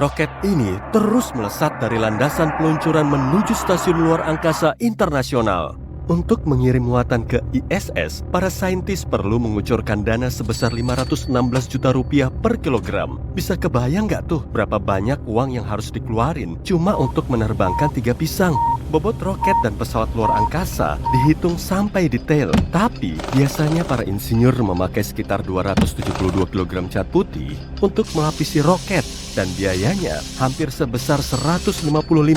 Roket ini terus melesat dari landasan peluncuran menuju stasiun luar angkasa internasional. Untuk mengirim muatan ke ISS, para saintis perlu mengucurkan dana sebesar 516 juta rupiah per kilogram. Bisa kebayang nggak tuh berapa banyak uang yang harus dikeluarin cuma untuk menerbangkan 3 pisang? Bobot roket dan pesawat luar angkasa dihitung sampai detail. Tapi biasanya para insinyur memakai sekitar 272 kg cat putih untuk melapisi roket. Dan biayanya hampir sebesar 155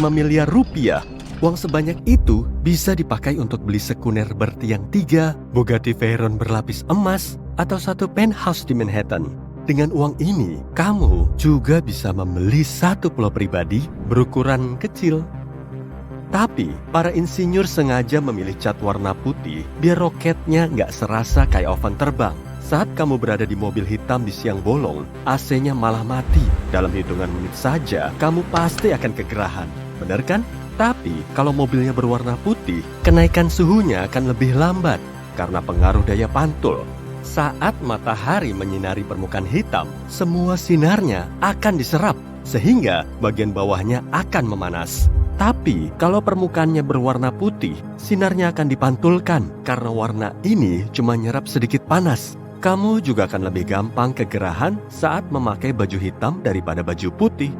miliar rupiah. Uang sebanyak itu bisa dipakai untuk beli sekuner bertiang 3, Bugatti Veyron berlapis emas, atau satu penthouse di Manhattan. Dengan uang ini, kamu juga bisa membeli satu pulau pribadi berukuran kecil. Tapi, para insinyur sengaja memilih cat warna putih biar roketnya nggak serasa kayak oven terbang. Saat kamu berada di mobil hitam di siang bolong, AC-nya malah mati. Dalam hitungan menit saja, kamu pasti akan kegerahan. Benar kan? Tapi, kalau mobilnya berwarna putih, kenaikan suhunya akan lebih lambat karena pengaruh daya pantul. Saat matahari menyinari permukaan hitam, semua sinarnya akan diserap, sehingga bagian bawahnya akan memanas. Tapi, kalau permukaannya berwarna putih, sinarnya akan dipantulkan karena warna ini cuma nyerap sedikit panas. Kamu juga akan lebih gampang kegerahan saat memakai baju hitam daripada baju putih.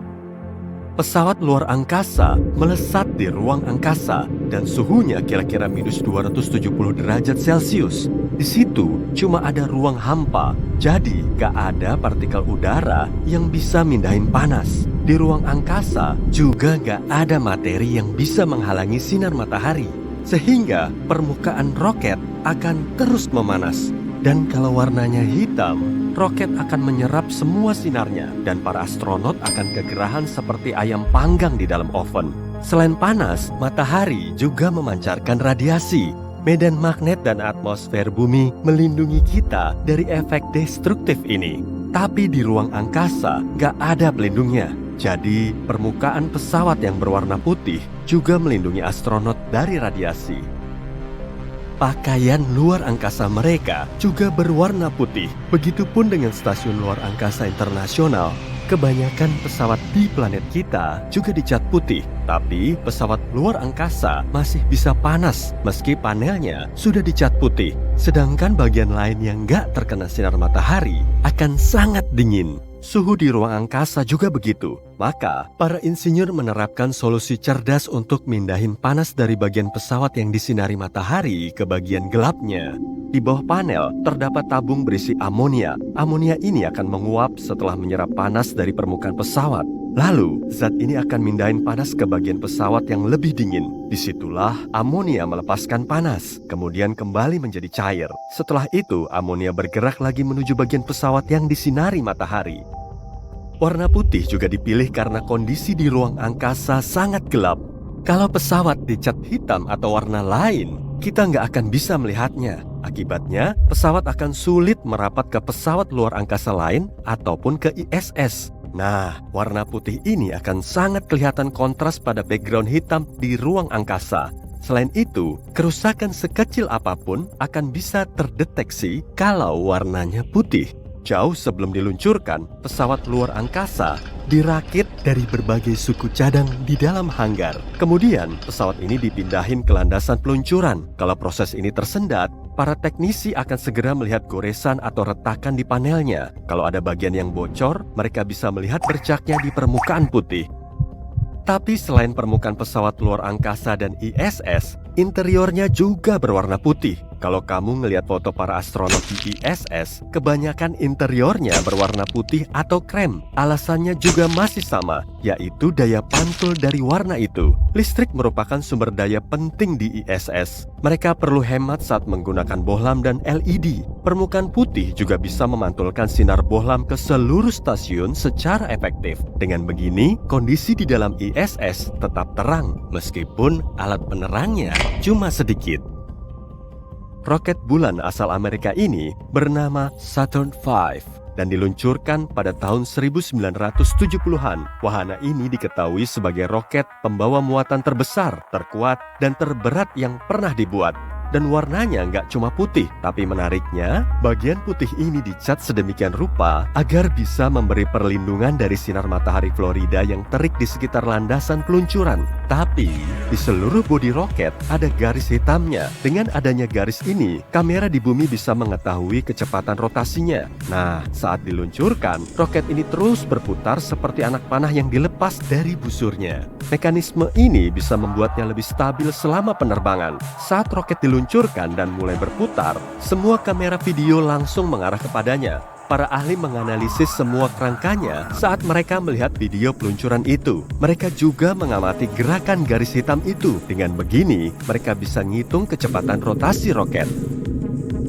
Pesawat luar angkasa melesat di ruang angkasa dan suhunya kira-kira minus 270 derajat Celcius. Di situ cuma ada ruang hampa, jadi gak ada partikel udara yang bisa mindahin panas. Di ruang angkasa juga gak ada materi yang bisa menghalangi sinar matahari, sehingga permukaan roket akan terus memanas. Dan kalau warnanya hitam, roket akan menyerap semua sinarnya dan para astronot akan kegerahan seperti ayam panggang di dalam oven. Selain panas, matahari juga memancarkan radiasi. Medan magnet dan atmosfer bumi melindungi kita dari efek destruktif ini. Tapi di ruang angkasa nggak ada pelindungnya. Jadi permukaan pesawat yang berwarna putih juga melindungi astronot dari radiasi. Pakaian luar angkasa mereka juga berwarna putih. Begitupun dengan stasiun luar angkasa internasional. Kebanyakan pesawat di planet kita juga dicat putih. Tapi pesawat luar angkasa masih bisa panas meski panelnya sudah dicat putih. Sedangkan bagian lain yang nggak terkena sinar matahari akan sangat dingin. Suhu di ruang angkasa juga begitu. Maka, para insinyur menerapkan solusi cerdas untuk mindahin panas dari bagian pesawat yang disinari matahari ke bagian gelapnya. Di bawah panel, terdapat tabung berisi amonia. Amonia ini akan menguap setelah menyerap panas dari permukaan pesawat. Lalu, zat ini akan mindahin panas ke bagian pesawat yang lebih dingin. Disitulah amonia melepaskan panas, kemudian kembali menjadi cair. Setelah itu, amonia bergerak lagi menuju bagian pesawat yang disinari matahari. Warna putih juga dipilih karena kondisi di ruang angkasa sangat gelap. Kalau pesawat dicat hitam atau warna lain, kita nggak akan bisa melihatnya. Akibatnya, pesawat akan sulit merapat ke pesawat luar angkasa lain ataupun ke ISS. Nah, warna putih ini akan sangat kelihatan kontras pada background hitam di ruang angkasa. Selain itu, kerusakan sekecil apapun akan bisa terdeteksi kalau warnanya putih. Jauh sebelum diluncurkan, pesawat luar angkasa dirakit dari berbagai suku cadang di dalam hanggar. Kemudian, pesawat ini dipindahin ke landasan peluncuran. Kalau proses ini tersendat, para teknisi akan segera melihat goresan atau retakan di panelnya. Kalau ada bagian yang bocor, mereka bisa melihat bercaknya di permukaan putih. Tapi selain permukaan pesawat luar angkasa dan ISS, interiornya juga berwarna putih. Kalau kamu ngelihat foto para astronot di ISS, kebanyakan interiornya berwarna putih atau krem. Alasannya juga masih sama, yaitu daya pantul dari warna itu. Listrik merupakan sumber daya penting di ISS. Mereka perlu hemat saat menggunakan bohlam dan LED. Permukaan putih juga bisa memantulkan sinar bohlam ke seluruh stasiun secara efektif. Dengan begini, kondisi di dalam ISS tetap terang, meskipun alat penerangnya cuma sedikit. Roket bulan asal Amerika ini bernama Saturn V dan diluncurkan pada tahun 1970-an. Wahana ini diketahui sebagai roket pembawa muatan terbesar, terkuat, dan terberat yang pernah dibuat. dan warnanya nggak cuma putih, tapi menariknya, bagian putih ini dicat sedemikian rupa agar bisa memberi perlindungan dari sinar matahari Florida yang terik di sekitar landasan peluncuran. Tapi, di seluruh bodi roket ada garis hitamnya. Dengan adanya garis ini, kamera di bumi bisa mengetahui kecepatan rotasinya. Nah, saat diluncurkan, roket ini terus berputar seperti anak panah yang dilepas dari busurnya. Mekanisme ini bisa membuatnya lebih stabil selama penerbangan. Saat roket diluncurkan dan mulai berputar, semua kamera video langsung mengarah kepadanya. Para ahli menganalisis semua kerangkanya saat mereka melihat video peluncuran itu. Mereka juga mengamati gerakan garis hitam itu. Dengan begini, mereka bisa ngitung kecepatan rotasi roket.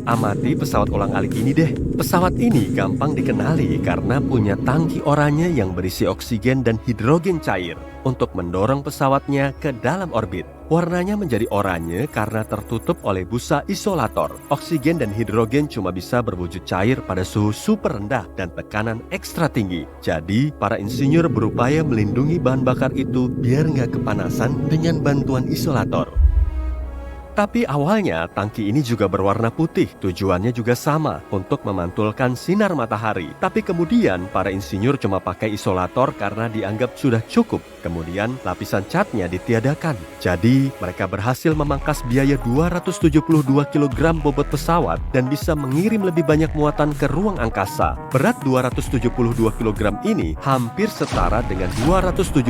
Amati pesawat ulang-alik ini deh. Pesawat ini gampang dikenali karena punya tangki oranye yang berisi oksigen dan hidrogen cair untuk mendorong pesawatnya ke dalam orbit. Warnanya menjadi oranye karena tertutup oleh busa isolator. Oksigen dan hidrogen cuma bisa berwujud cair pada suhu super rendah dan tekanan ekstra tinggi. Jadi, para insinyur berupaya melindungi bahan bakar itu biar nggak kepanasan dengan bantuan isolator. Tapi awalnya tangki ini juga berwarna putih, tujuannya juga sama, untuk memantulkan sinar matahari. Tapi kemudian para insinyur cuma pakai isolator karena dianggap sudah cukup. Kemudian lapisan catnya ditiadakan. Jadi mereka berhasil memangkas biaya 272 kg bobot pesawat dan bisa mengirim lebih banyak muatan ke ruang angkasa. Berat 272 kg ini hampir setara dengan 272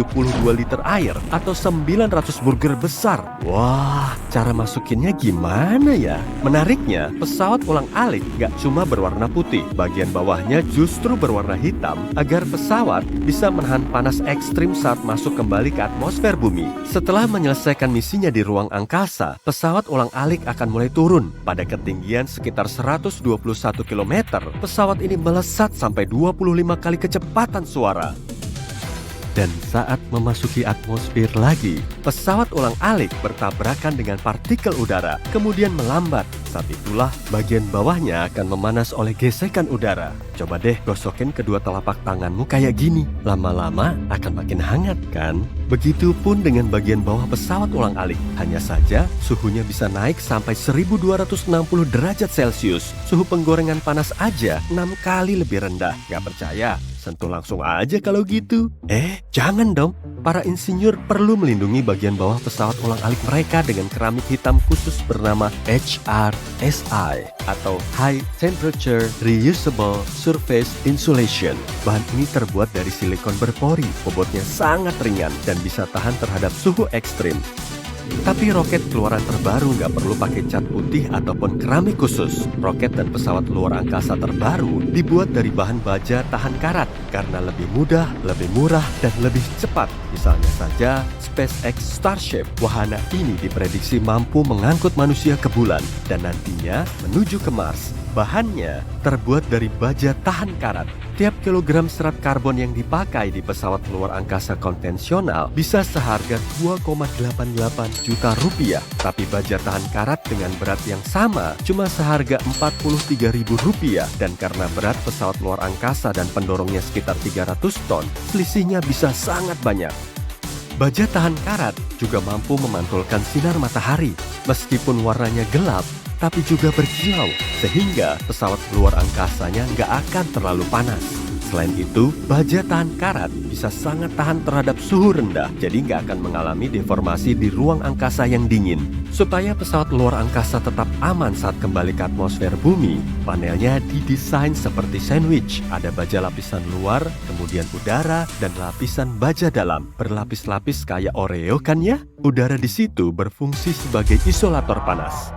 liter air atau 900 burger besar. Wah, cara masukinnya gimana ya? Menariknya, pesawat ulang-alik gak cuma berwarna putih, bagian bawahnya justru berwarna hitam agar pesawat bisa menahan panas ekstrim saat masuk kembali ke atmosfer bumi. Setelah menyelesaikan misinya di ruang angkasa, pesawat ulang-alik akan mulai turun. Pada ketinggian sekitar 121 km, pesawat ini melesat sampai 25 kali kecepatan suara. Dan saat memasuki atmosfer lagi, pesawat ulang-alik bertabrakan dengan partikel udara, kemudian melambat. Saat itulah bagian bawahnya akan memanas oleh gesekan udara. Coba deh gosokin kedua telapak tanganmu kayak gini. Lama-lama akan makin hangat kan? Begitupun dengan bagian bawah pesawat ulang-alik. Hanya saja suhunya bisa naik sampai 1260 derajat Celcius. Suhu penggorengan panas aja 6 kali lebih rendah. Gak percaya? Sentuh langsung aja kalau gitu. Jangan dong. Para insinyur perlu melindungi bagian bawah pesawat ulang-alik mereka dengan keramik hitam khusus bernama HRSI atau High Temperature Reusable Surface Insulation. Bahan ini terbuat dari silikon berpori, bobotnya sangat ringan dan bisa tahan terhadap suhu ekstrim. Tapi roket keluaran terbaru nggak perlu pakai cat putih ataupun keramik khusus. Roket dan pesawat luar angkasa terbaru dibuat dari bahan baja tahan karat karena lebih mudah, lebih murah, dan lebih cepat. Misalnya saja SpaceX Starship. Wahana ini diprediksi mampu mengangkut manusia ke bulan dan nantinya menuju ke Mars. Bahannya terbuat dari baja tahan karat. Tiap kilogram serat karbon yang dipakai di pesawat luar angkasa konvensional bisa seharga 2,88 juta rupiah. Tapi baja tahan karat dengan berat yang sama cuma seharga 43.000 rupiah. Dan karena berat pesawat luar angkasa dan pendorongnya sekitar 300 ton, selisihnya bisa sangat banyak. Baja tahan karat juga mampu memantulkan sinar matahari. Meskipun warnanya gelap, tapi juga berkilau, sehingga pesawat luar angkasanya nggak akan terlalu panas. Selain itu, baja tahan karat bisa sangat tahan terhadap suhu rendah, jadi nggak akan mengalami deformasi di ruang angkasa yang dingin. Supaya pesawat luar angkasa tetap aman saat kembali ke atmosfer bumi, panelnya didesain seperti sandwich. Ada baja lapisan luar, kemudian udara, dan lapisan baja dalam. Berlapis-lapis kayak Oreo kan ya? Udara di situ berfungsi sebagai isolator panas.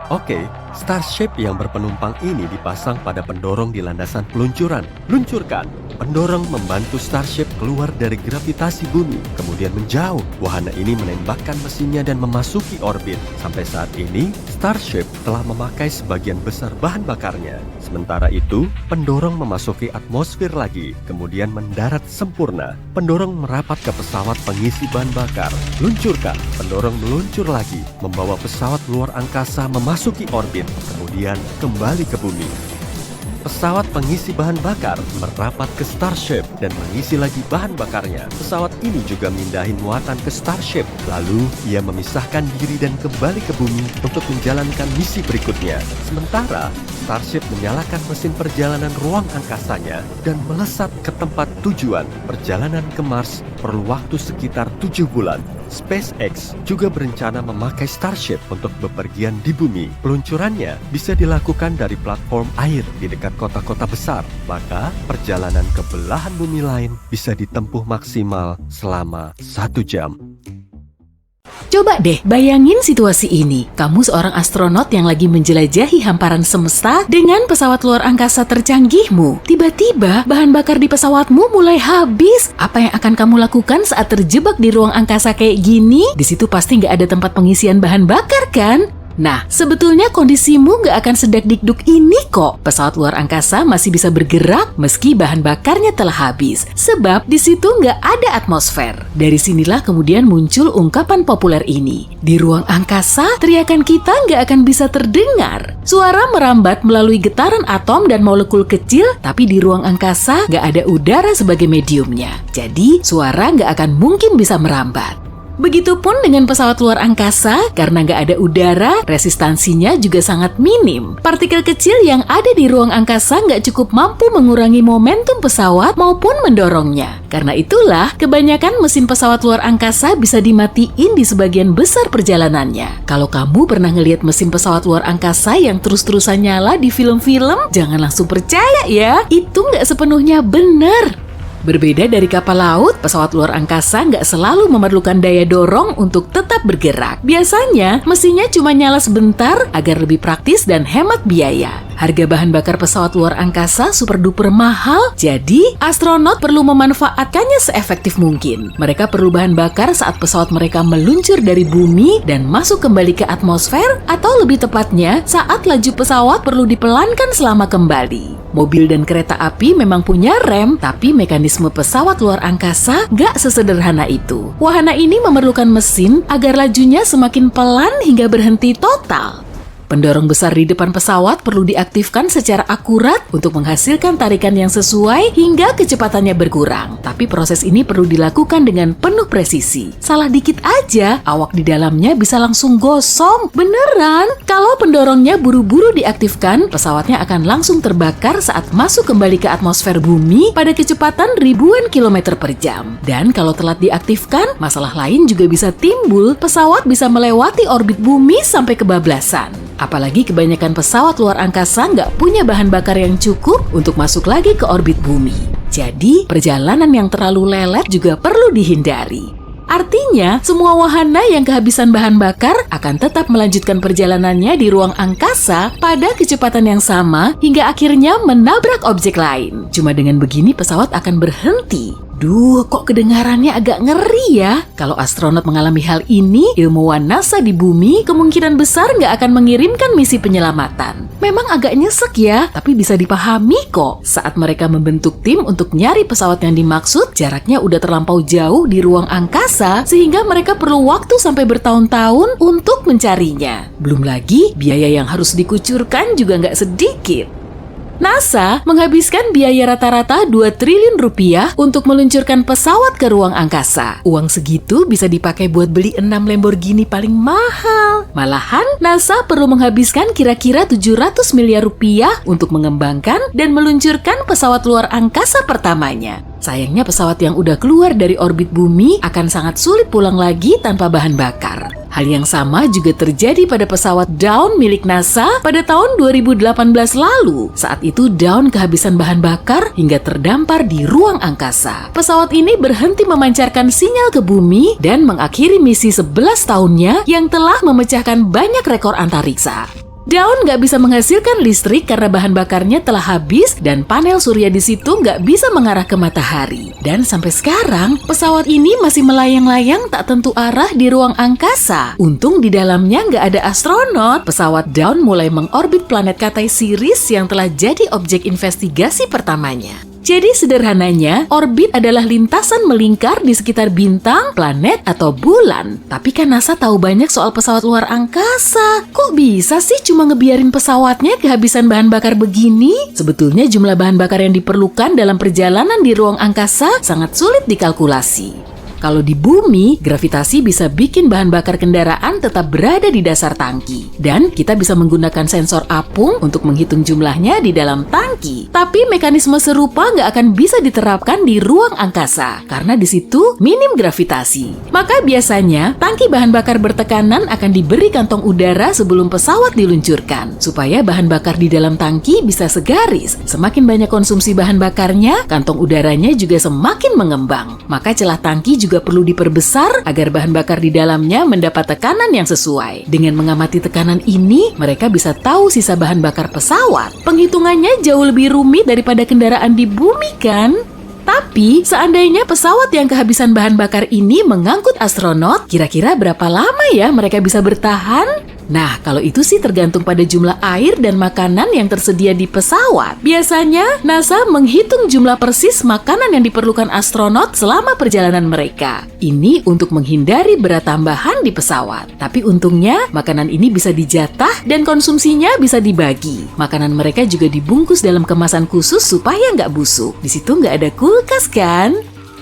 Oke, Starship yang berpenumpang ini dipasang pada pendorong di landasan peluncuran. Luncurkan! Pendorong membantu Starship keluar dari gravitasi bumi, kemudian menjauh. Wahana ini menembakkan mesinnya dan memasuki orbit. Sampai saat ini, Starship telah memakai sebagian besar bahan bakarnya. Sementara itu, pendorong memasuki atmosfer lagi, kemudian mendarat sempurna. Pendorong merapat ke pesawat pengisi bahan bakar. Luncurkan! Pendorong meluncur lagi, membawa pesawat luar angkasa memasuki orbit, kemudian kembali ke bumi. pesawat pengisi bahan bakar merapat ke Starship dan mengisi lagi bahan bakarnya. Pesawat ini juga mindahin muatan ke Starship. Lalu, ia memisahkan diri dan kembali ke bumi untuk menjalankan misi berikutnya. Sementara, Starship menyalakan mesin perjalanan ruang angkasanya dan melesat ke tempat tujuan. Perjalanan ke Mars perlu waktu sekitar 7 bulan. SpaceX juga berencana memakai Starship untuk bepergian di bumi. Peluncurannya bisa dilakukan dari platform air di dekat kota-kota besar. Maka, perjalanan ke belahan bumi lain bisa ditempuh maksimal selama 1 jam. Coba deh bayangin situasi ini. Kamu seorang astronot yang lagi menjelajahi hamparan semesta dengan pesawat luar angkasa tercanggihmu. Tiba-tiba bahan bakar di pesawatmu mulai habis. Apa yang akan kamu lakukan saat terjebak di ruang angkasa kayak gini? Di situ pasti nggak ada tempat pengisian bahan bakar kan? Nah, sebetulnya kondisimu nggak akan sedakdikduk ini kok. Pesawat luar angkasa masih bisa bergerak meski bahan bakarnya telah habis. Sebab di situ nggak ada atmosfer. Dari sinilah kemudian muncul ungkapan populer ini. Di ruang angkasa, teriakan kita nggak akan bisa terdengar. Suara merambat melalui getaran atom dan molekul kecil, tapi di ruang angkasa nggak ada udara sebagai mediumnya. Jadi, suara nggak akan mungkin bisa merambat. Begitupun dengan pesawat luar angkasa, karena nggak ada udara, resistansinya juga sangat minim. Partikel kecil yang ada di ruang angkasa nggak cukup mampu mengurangi momentum pesawat maupun mendorongnya. Karena itulah, kebanyakan mesin pesawat luar angkasa bisa dimatiin di sebagian besar perjalanannya. Kalau kamu pernah ngelihat mesin pesawat luar angkasa yang terus-terusan nyala di film-film, jangan langsung percaya ya, itu nggak sepenuhnya benar. Berbeda dari kapal laut, pesawat luar angkasa nggak selalu memerlukan daya dorong untuk tetap bergerak. Biasanya, mesinnya cuma nyala sebentar agar lebih praktis dan hemat biaya. Harga bahan bakar pesawat luar angkasa super duper mahal, jadi astronot perlu memanfaatkannya seefektif mungkin. Mereka perlu bahan bakar saat pesawat mereka meluncur dari bumi dan masuk kembali ke atmosfer, atau lebih tepatnya saat laju pesawat perlu dipelankan selama kembali. Mobil dan kereta api memang punya rem, tapi mekanisme pesawat luar angkasa nggak sesederhana itu. Wahana ini memerlukan mesin agar lajunya semakin pelan hingga berhenti total. Pendorong besar di depan pesawat perlu diaktifkan secara akurat untuk menghasilkan tarikan yang sesuai hingga kecepatannya berkurang. Tapi proses ini perlu dilakukan dengan penuh presisi. Salah dikit aja, awak di dalamnya bisa langsung gosong. Beneran! Kalau pendorongnya buru-buru diaktifkan, pesawatnya akan langsung terbakar saat masuk kembali ke atmosfer bumi pada kecepatan ribuan kilometer per jam. Dan kalau telat diaktifkan, masalah lain juga bisa timbul. Pesawat bisa melewati orbit bumi sampai kebablasan. Apalagi kebanyakan pesawat luar angkasa nggak punya bahan bakar yang cukup untuk masuk lagi ke orbit bumi. Jadi, perjalanan yang terlalu lelet juga perlu dihindari. Artinya, semua wahana yang kehabisan bahan bakar akan tetap melanjutkan perjalanannya di ruang angkasa pada kecepatan yang sama hingga akhirnya menabrak objek lain. Cuma dengan begini pesawat akan berhenti. Duh, kok kedengarannya agak ngeri ya? Kalau astronot mengalami hal ini, ilmuwan NASA di bumi kemungkinan besar nggak akan mengirimkan misi penyelamatan. Memang agak nyesek ya, tapi bisa dipahami kok. Saat mereka membentuk tim untuk nyari pesawat yang dimaksud, jaraknya udah terlampau jauh di ruang angkasa, sehingga mereka perlu waktu sampai bertahun-tahun untuk mencarinya. Belum lagi, biaya yang harus dikucurkan juga nggak sedikit. NASA menghabiskan biaya rata-rata 2 triliun rupiah untuk meluncurkan pesawat ke ruang angkasa. Uang segitu bisa dipakai buat beli 6 Lamborghini paling mahal. Malahan, NASA perlu menghabiskan kira-kira 700 miliar rupiah untuk mengembangkan dan meluncurkan pesawat luar angkasa pertamanya. Sayangnya pesawat yang udah keluar dari orbit bumi akan sangat sulit pulang lagi tanpa bahan bakar. Hal yang sama juga terjadi pada pesawat Dawn milik NASA pada tahun 2018 lalu. Saat itu Dawn kehabisan bahan bakar hingga terdampar di ruang angkasa. Pesawat ini berhenti memancarkan sinyal ke bumi dan mengakhiri misi 11 tahunnya yang telah memecahkan banyak rekor antariksa. Dawn nggak bisa menghasilkan listrik karena bahan bakarnya telah habis dan panel surya di situ nggak bisa mengarah ke matahari. Dan sampai sekarang, pesawat ini masih melayang-layang tak tentu arah di ruang angkasa. Untung di dalamnya nggak ada astronot. Pesawat Dawn mulai mengorbit planet Katai Sirius yang telah jadi objek investigasi pertamanya. Jadi sederhananya, orbit adalah lintasan melingkar di sekitar bintang, planet, atau bulan. Tapi kan NASA tahu banyak soal pesawat luar angkasa. Kok bisa sih cuma ngebiarin pesawatnya kehabisan bahan bakar begini? Sebetulnya jumlah bahan bakar yang diperlukan dalam perjalanan di ruang angkasa sangat sulit dikalkulasi. Kalau di bumi, gravitasi bisa bikin bahan bakar kendaraan tetap berada di dasar tangki. Dan kita bisa menggunakan sensor apung untuk menghitung jumlahnya di dalam tangki. Tapi mekanisme serupa nggak akan bisa diterapkan di ruang angkasa, karena di situ minim gravitasi. Maka biasanya, tangki bahan bakar bertekanan akan diberi kantong udara sebelum pesawat diluncurkan, supaya bahan bakar di dalam tangki bisa segaris. Semakin banyak konsumsi bahan bakarnya, kantong udaranya juga semakin mengembang. Maka celah tangki juga perlu diperbesar agar bahan bakar di dalamnya mendapat tekanan yang sesuai. Dengan mengamati tekanan ini, mereka bisa tahu sisa bahan bakar pesawat. Penghitungannya jauh lebih rumit daripada kendaraan di bumi kan? Tapi, seandainya pesawat yang kehabisan bahan bakar ini mengangkut astronot, kira-kira berapa lama ya mereka bisa bertahan? Nah, kalau itu sih tergantung pada jumlah air dan makanan yang tersedia di pesawat. Biasanya, NASA menghitung jumlah persis makanan yang diperlukan astronot selama perjalanan mereka. Ini untuk menghindari berat tambahan di pesawat. Tapi untungnya, makanan ini bisa dijatah dan konsumsinya bisa dibagi. Makanan mereka juga dibungkus dalam kemasan khusus supaya nggak busuk. Di situ nggak ada kulkas kan?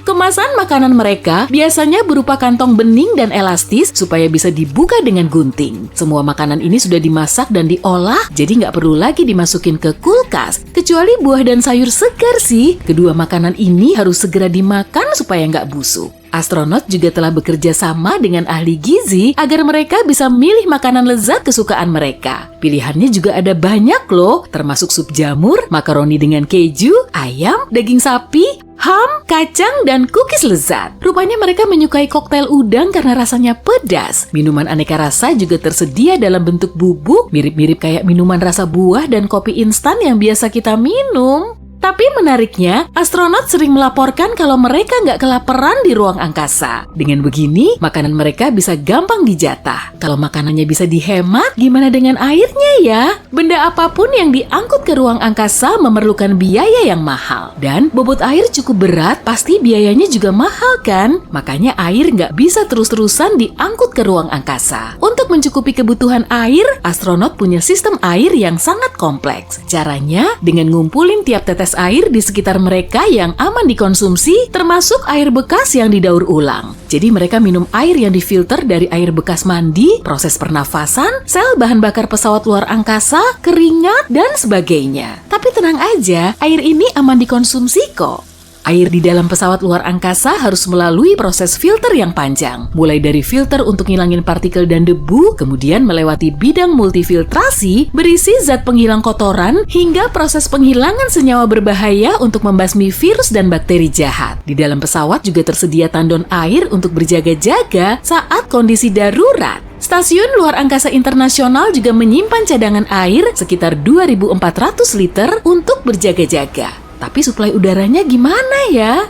Kemasan makanan mereka biasanya berupa kantong bening dan elastis supaya bisa dibuka dengan gunting. Semua makanan ini sudah dimasak dan diolah, jadi nggak perlu lagi dimasukin ke kulkas. Kecuali buah dan sayur segar sih. Kedua makanan ini harus segera dimakan supaya nggak busuk. Astronot juga telah bekerja sama dengan ahli gizi agar mereka bisa milih makanan lezat kesukaan mereka. Pilihannya juga ada banyak loh, termasuk sup jamur, makaroni dengan keju, ayam, daging sapi, ham, kacang, dan cookies lezat. Rupanya mereka menyukai koktail udang karena rasanya pedas. Minuman aneka rasa juga tersedia dalam bentuk bubuk, mirip-mirip kayak minuman rasa buah dan kopi instan yang biasa kita minum. Tapi menariknya, astronot sering melaporkan kalau mereka nggak kelaparan di ruang angkasa. Dengan begini, makanan mereka bisa gampang dijatah. Kalau makanannya bisa dihemat, gimana dengan airnya ya? Benda apapun yang diangkut ke ruang angkasa memerlukan biaya yang mahal. Dan bobot air cukup berat, pasti biayanya juga mahal kan? Makanya air nggak bisa terus-terusan diangkut ke ruang angkasa. Untuk mencukupi kebutuhan air, astronot punya sistem air yang sangat kompleks. Caranya, dengan ngumpulin tiap tetes air di sekitar mereka yang aman dikonsumsi, termasuk air bekas yang didaur ulang. Jadi mereka minum air yang difilter dari air bekas mandi, proses pernafasan, sel bahan bakar pesawat luar angkasa, keringat, dan sebagainya. Tapi tenang aja, air ini aman dikonsumsi kok. Air di dalam pesawat luar angkasa harus melalui proses filter yang panjang. Mulai dari filter untuk ngilangin partikel dan debu, kemudian melewati bidang multifiltrasi, berisi zat penghilang kotoran, hingga proses penghilangan senyawa berbahaya untuk membasmi virus dan bakteri jahat. Di dalam pesawat juga tersedia tandon air untuk berjaga-jaga saat kondisi darurat. Stasiun Luar Angkasa Internasional juga menyimpan cadangan air sekitar 2.400 liter untuk berjaga-jaga. Tapi suplai udaranya gimana ya?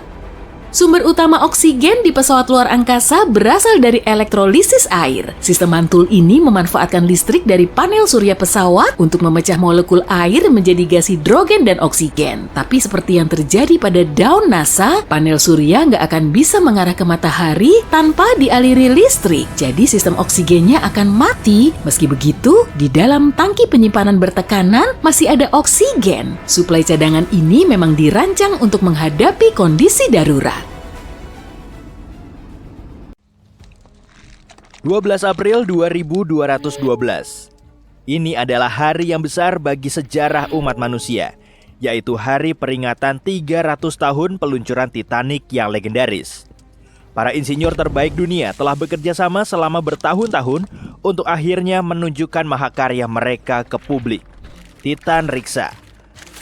Sumber utama oksigen di pesawat luar angkasa berasal dari elektrolisis air. Sistem mantul ini memanfaatkan listrik dari panel surya pesawat untuk memecah molekul air menjadi gas hidrogen dan oksigen. Tapi seperti yang terjadi pada daun NASA, panel surya nggak akan bisa mengarah ke matahari tanpa dialiri listrik. Jadi sistem oksigennya akan mati. Meski begitu, di dalam tangki penyimpanan bertekanan masih ada oksigen. Suplai cadangan ini memang dirancang untuk menghadapi kondisi darurat. 12 April 2212. Ini adalah hari yang besar bagi sejarah umat manusia, yaitu hari peringatan 300 tahun peluncuran Titanic yang legendaris. Para insinyur terbaik dunia telah bekerja sama selama bertahun-tahun untuk akhirnya menunjukkan mahakarya mereka ke publik, Titan Riksa.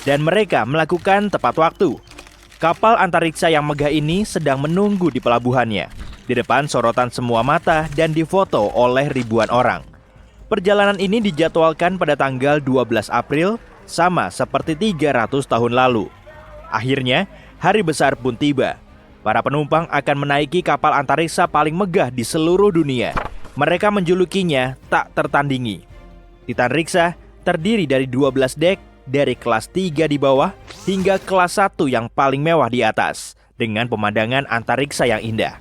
Dan mereka melakukan tepat waktu. Kapal antariksa yang megah ini sedang menunggu di pelabuhannya, di depan sorotan semua mata dan difoto oleh ribuan orang. Perjalanan ini dijadwalkan pada tanggal 12 April, sama seperti 300 tahun lalu. Akhirnya, hari besar pun tiba. Para penumpang akan menaiki kapal antariksa paling megah di seluruh dunia. Mereka menjulukinya tak tertandingi. Titan Riksa terdiri dari 12 dek dari kelas 3 di bawah hingga kelas 1 yang paling mewah di atas, dengan pemandangan antariksa yang indah.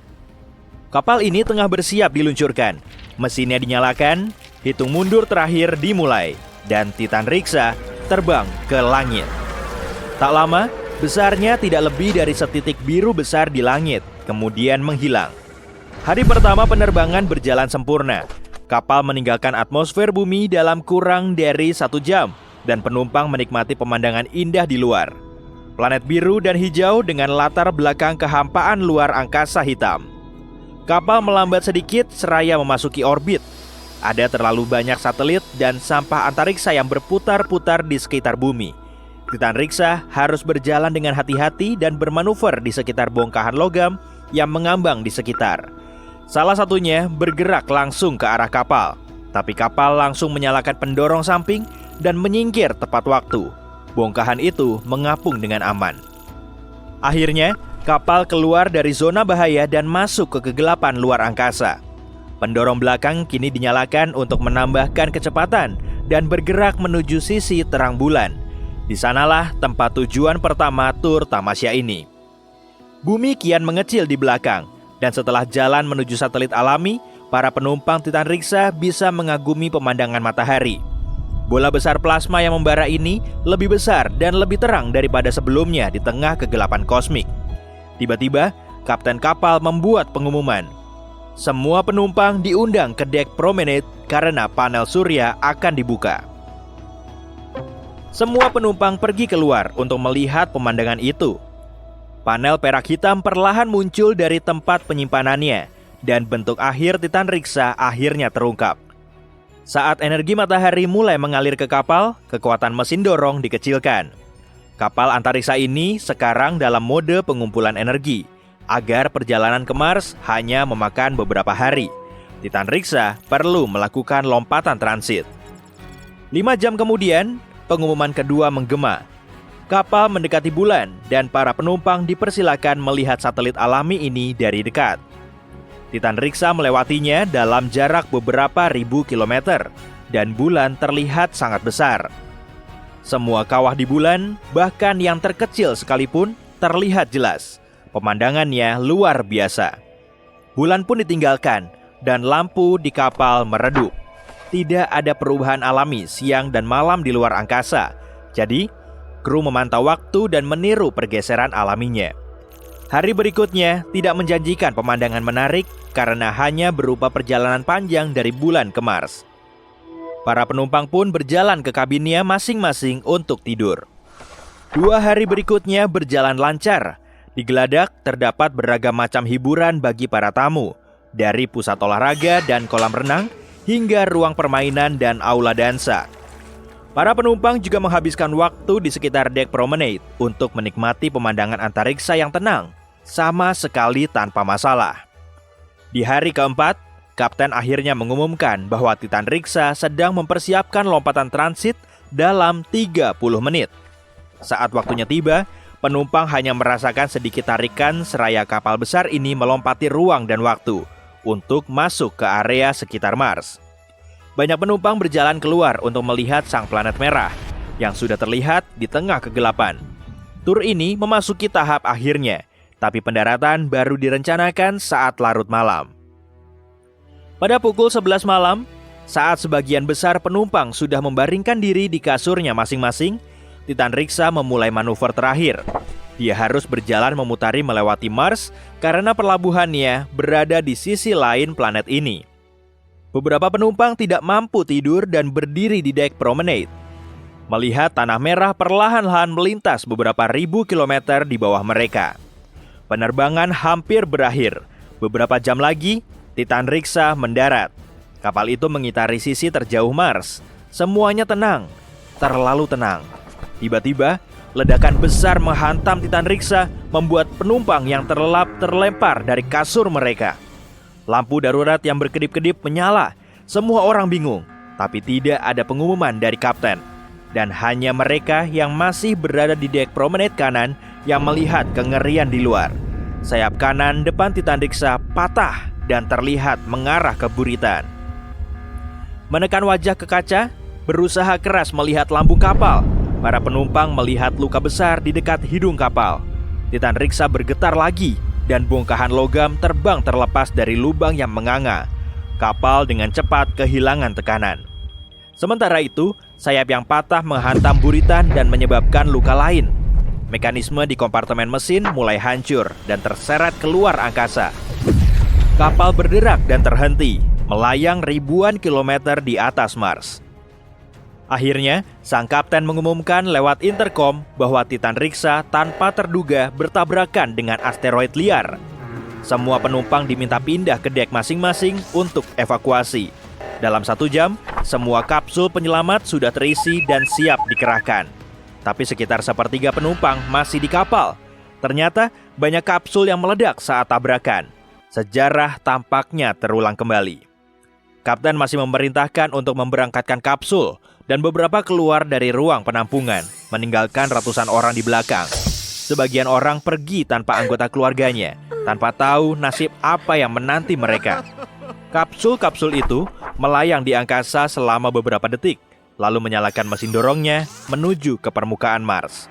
Kapal ini tengah bersiap diluncurkan. Mesinnya dinyalakan, hitung mundur terakhir dimulai, dan Titan Riksa terbang ke langit. Tak lama, besarnya tidak lebih dari setitik biru besar di langit, kemudian menghilang. Hari pertama penerbangan berjalan sempurna. Kapal meninggalkan atmosfer bumi dalam kurang dari 1 jam, dan penumpang menikmati pemandangan indah di luar. Planet biru dan hijau dengan latar belakang kehampaan luar angkasa hitam. Kapal melambat sedikit seraya memasuki orbit. Ada terlalu banyak satelit dan sampah antariksa yang berputar-putar di sekitar bumi. Titan Riksa harus berjalan dengan hati-hati dan bermanuver di sekitar bongkahan logam yang mengambang di sekitar. Salah satunya bergerak langsung ke arah kapal, tapi kapal langsung menyalakan pendorong samping dan menyingkir tepat waktu. Bongkahan itu mengapung dengan aman. Akhirnya, kapal keluar dari zona bahaya dan masuk ke kegelapan luar angkasa. Pendorong belakang kini dinyalakan untuk menambahkan kecepatan dan bergerak menuju sisi terang bulan. Di sanalah tempat tujuan pertama tur tamasya ini. Bumi kian mengecil di belakang, dan setelah jalan menuju satelit alami, para penumpang Titan Riksa bisa mengagumi pemandangan matahari. Bola besar plasma yang membara ini lebih besar dan lebih terang daripada sebelumnya di tengah kegelapan kosmik. Tiba-tiba, kapten kapal membuat pengumuman. Semua penumpang diundang ke dek promenade karena panel surya akan dibuka. Semua penumpang pergi keluar untuk melihat pemandangan itu. Panel perak hitam perlahan muncul dari tempat penyimpanannya, dan bentuk akhir Titan Riksa akhirnya terungkap. Saat energi matahari mulai mengalir ke kapal, kekuatan mesin dorong dikecilkan. Kapal antariksa ini sekarang dalam mode pengumpulan energi, agar perjalanan ke Mars hanya memakan beberapa hari. Titan Riksa perlu melakukan lompatan transit. 5 jam kemudian, pengumuman kedua menggema. Kapal mendekati bulan dan para penumpang dipersilakan melihat satelit alami ini dari dekat. Titan Riksa melewatinya dalam jarak beberapa ribu kilometer, dan bulan terlihat sangat besar. Semua kawah di bulan, bahkan yang terkecil sekalipun, terlihat jelas. Pemandangannya luar biasa. Bulan pun ditinggalkan, dan lampu di kapal meredup. Tidak ada perubahan alami siang dan malam di luar angkasa. Jadi, kru memantau waktu dan meniru pergeseran alaminya. Hari berikutnya tidak menjanjikan pemandangan menarik karena hanya berupa perjalanan panjang dari bulan ke Mars. Para penumpang pun berjalan ke kabinnya masing-masing untuk tidur. 2 hari berikutnya berjalan lancar. Di Geladak terdapat beragam macam hiburan bagi para tamu, dari pusat olahraga dan kolam renang hingga ruang permainan dan aula dansa. Para penumpang juga menghabiskan waktu di sekitar dek promenade untuk menikmati pemandangan antariksa yang tenang, sama sekali tanpa masalah. Di hari keempat, kapten akhirnya mengumumkan bahwa Titan Riksa sedang mempersiapkan lompatan transit dalam 30 menit. Saat waktunya tiba, penumpang hanya merasakan sedikit tarikan seraya kapal besar ini melompati ruang dan waktu untuk masuk ke area sekitar Mars. Banyak penumpang berjalan keluar untuk melihat sang planet merah yang sudah terlihat di tengah kegelapan. Tur ini memasuki tahap akhirnya, tapi pendaratan baru direncanakan saat larut malam. Pada pukul 11 malam, saat sebagian besar penumpang sudah membaringkan diri di kasurnya masing-masing, Titan Riksa memulai manuver terakhir. Dia harus berjalan memutari melewati Mars karena pelabuhannya berada di sisi lain planet ini. Beberapa penumpang tidak mampu tidur dan berdiri di dek promenade, melihat tanah merah perlahan-lahan melintas beberapa ribu kilometer di bawah mereka. Penerbangan hampir berakhir. Beberapa jam lagi, Titan Riksa mendarat. Kapal itu mengitari sisi terjauh Mars. Semuanya tenang, terlalu tenang. Tiba-tiba, ledakan besar menghantam Titan Riksa, membuat penumpang yang terlelap terlempar dari kasur mereka. Lampu darurat yang berkedip-kedip menyala. Semua orang bingung, tapi tidak ada pengumuman dari kapten. Dan hanya mereka yang masih berada di dek promenade kanan yang melihat kengerian di luar. Sayap kanan depan Titan Riksa patah dan terlihat mengarah ke buritan. Menekan wajah ke kaca, berusaha keras melihat lambung kapal. para penumpang melihat luka besar di dekat hidung kapal. Titan Riksa bergetar lagi dan bongkahan logam terbang terlepas dari lubang yang menganga. Kapal dengan cepat kehilangan tekanan. Sementara itu, sayap yang patah menghantam buritan dan menyebabkan luka lain. Mekanisme di kompartemen mesin mulai hancur dan terseret keluar angkasa. Kapal berderak dan terhenti, melayang ribuan kilometer di atas Mars. Akhirnya, sang kapten mengumumkan lewat intercom bahwa Titan Riksa tanpa terduga bertabrakan dengan asteroid liar. Semua penumpang diminta pindah ke dek masing-masing untuk evakuasi. Dalam 1 jam, semua kapsul penyelamat sudah terisi dan siap dikerahkan. Tapi sekitar sepertiga penumpang masih di kapal. Ternyata banyak kapsul yang meledak saat tabrakan. Sejarah tampaknya terulang kembali. Kapten masih memerintahkan untuk memberangkatkan kapsul dan beberapa keluar dari ruang penampungan, meninggalkan ratusan orang di belakang. Sebagian orang pergi tanpa anggota keluarganya, tanpa tahu nasib apa yang menanti mereka. Kapsul-kapsul itu melayang di angkasa selama beberapa detik, lalu menyalakan mesin dorongnya menuju ke permukaan Mars.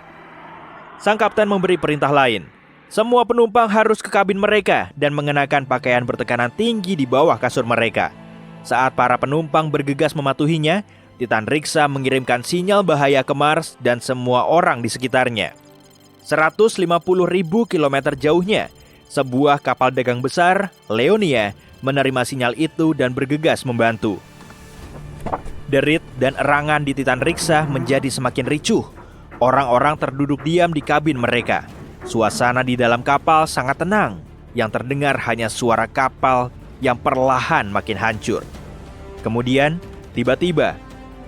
Sang kapten memberi perintah lain. Semua penumpang harus ke kabin mereka dan mengenakan pakaian bertekanan tinggi di bawah kasur mereka. Saat para penumpang bergegas mematuhinya, Titan Riksa mengirimkan sinyal bahaya ke Mars dan semua orang di sekitarnya. 150.000 kilometer jauhnya, sebuah kapal dagang besar, Leonia, menerima sinyal itu dan bergegas membantu. Derit dan erangan di Titan Riksa menjadi semakin ricuh. Orang-orang terduduk diam di kabin mereka. Suasana di dalam kapal sangat tenang. Yang terdengar hanya suara kapal yang perlahan makin hancur. Kemudian, tiba-tiba,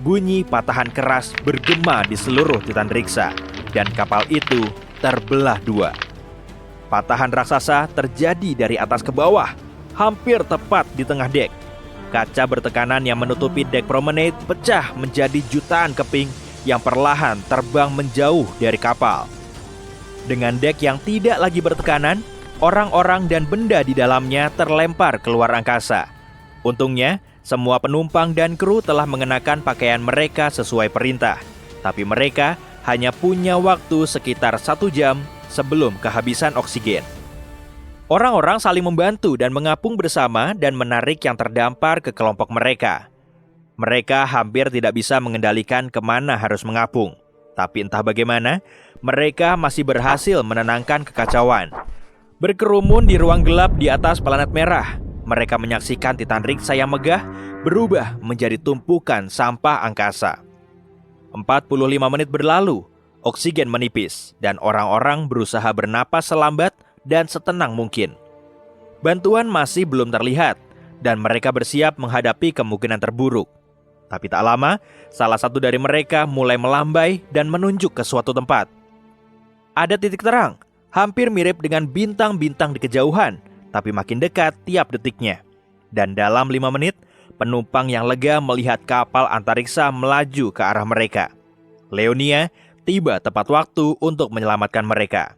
bunyi patahan keras bergema di seluruh Titan Riksa. Dan kapal itu terbelah 2. Patahan raksasa terjadi dari atas ke bawah, hampir tepat di tengah dek. Kaca bertekanan yang menutupi dek promenade pecah menjadi jutaan keping yang perlahan terbang menjauh dari kapal. Dengan dek yang tidak lagi bertekanan, orang-orang dan benda di dalamnya terlempar keluar angkasa. Untungnya, semua penumpang dan kru telah mengenakan pakaian mereka sesuai perintah. Tapi mereka hanya punya waktu sekitar 1 jam sebelum kehabisan oksigen. Orang-orang saling membantu dan mengapung bersama dan menarik yang terdampar ke kelompok mereka. Mereka hampir tidak bisa mengendalikan kemana harus mengapung. Tapi entah bagaimana, mereka masih berhasil menenangkan kekacauan. Berkerumun di ruang gelap di atas planet merah, mereka menyaksikan Titan Riksa yang megah berubah menjadi tumpukan sampah angkasa. 45 menit berlalu, oksigen menipis, dan orang-orang berusaha bernapas selambat dan setenang mungkin. Bantuan masih belum terlihat, dan mereka bersiap menghadapi kemungkinan terburuk. Tapi tak lama, salah satu dari mereka mulai melambai dan menunjuk ke suatu tempat. Ada titik terang, hampir mirip dengan bintang-bintang di kejauhan, tapi makin dekat tiap detiknya. Dan dalam 5 menit, penumpang yang lega melihat kapal antariksa melaju ke arah mereka. Leonia tiba tepat waktu untuk menyelamatkan mereka.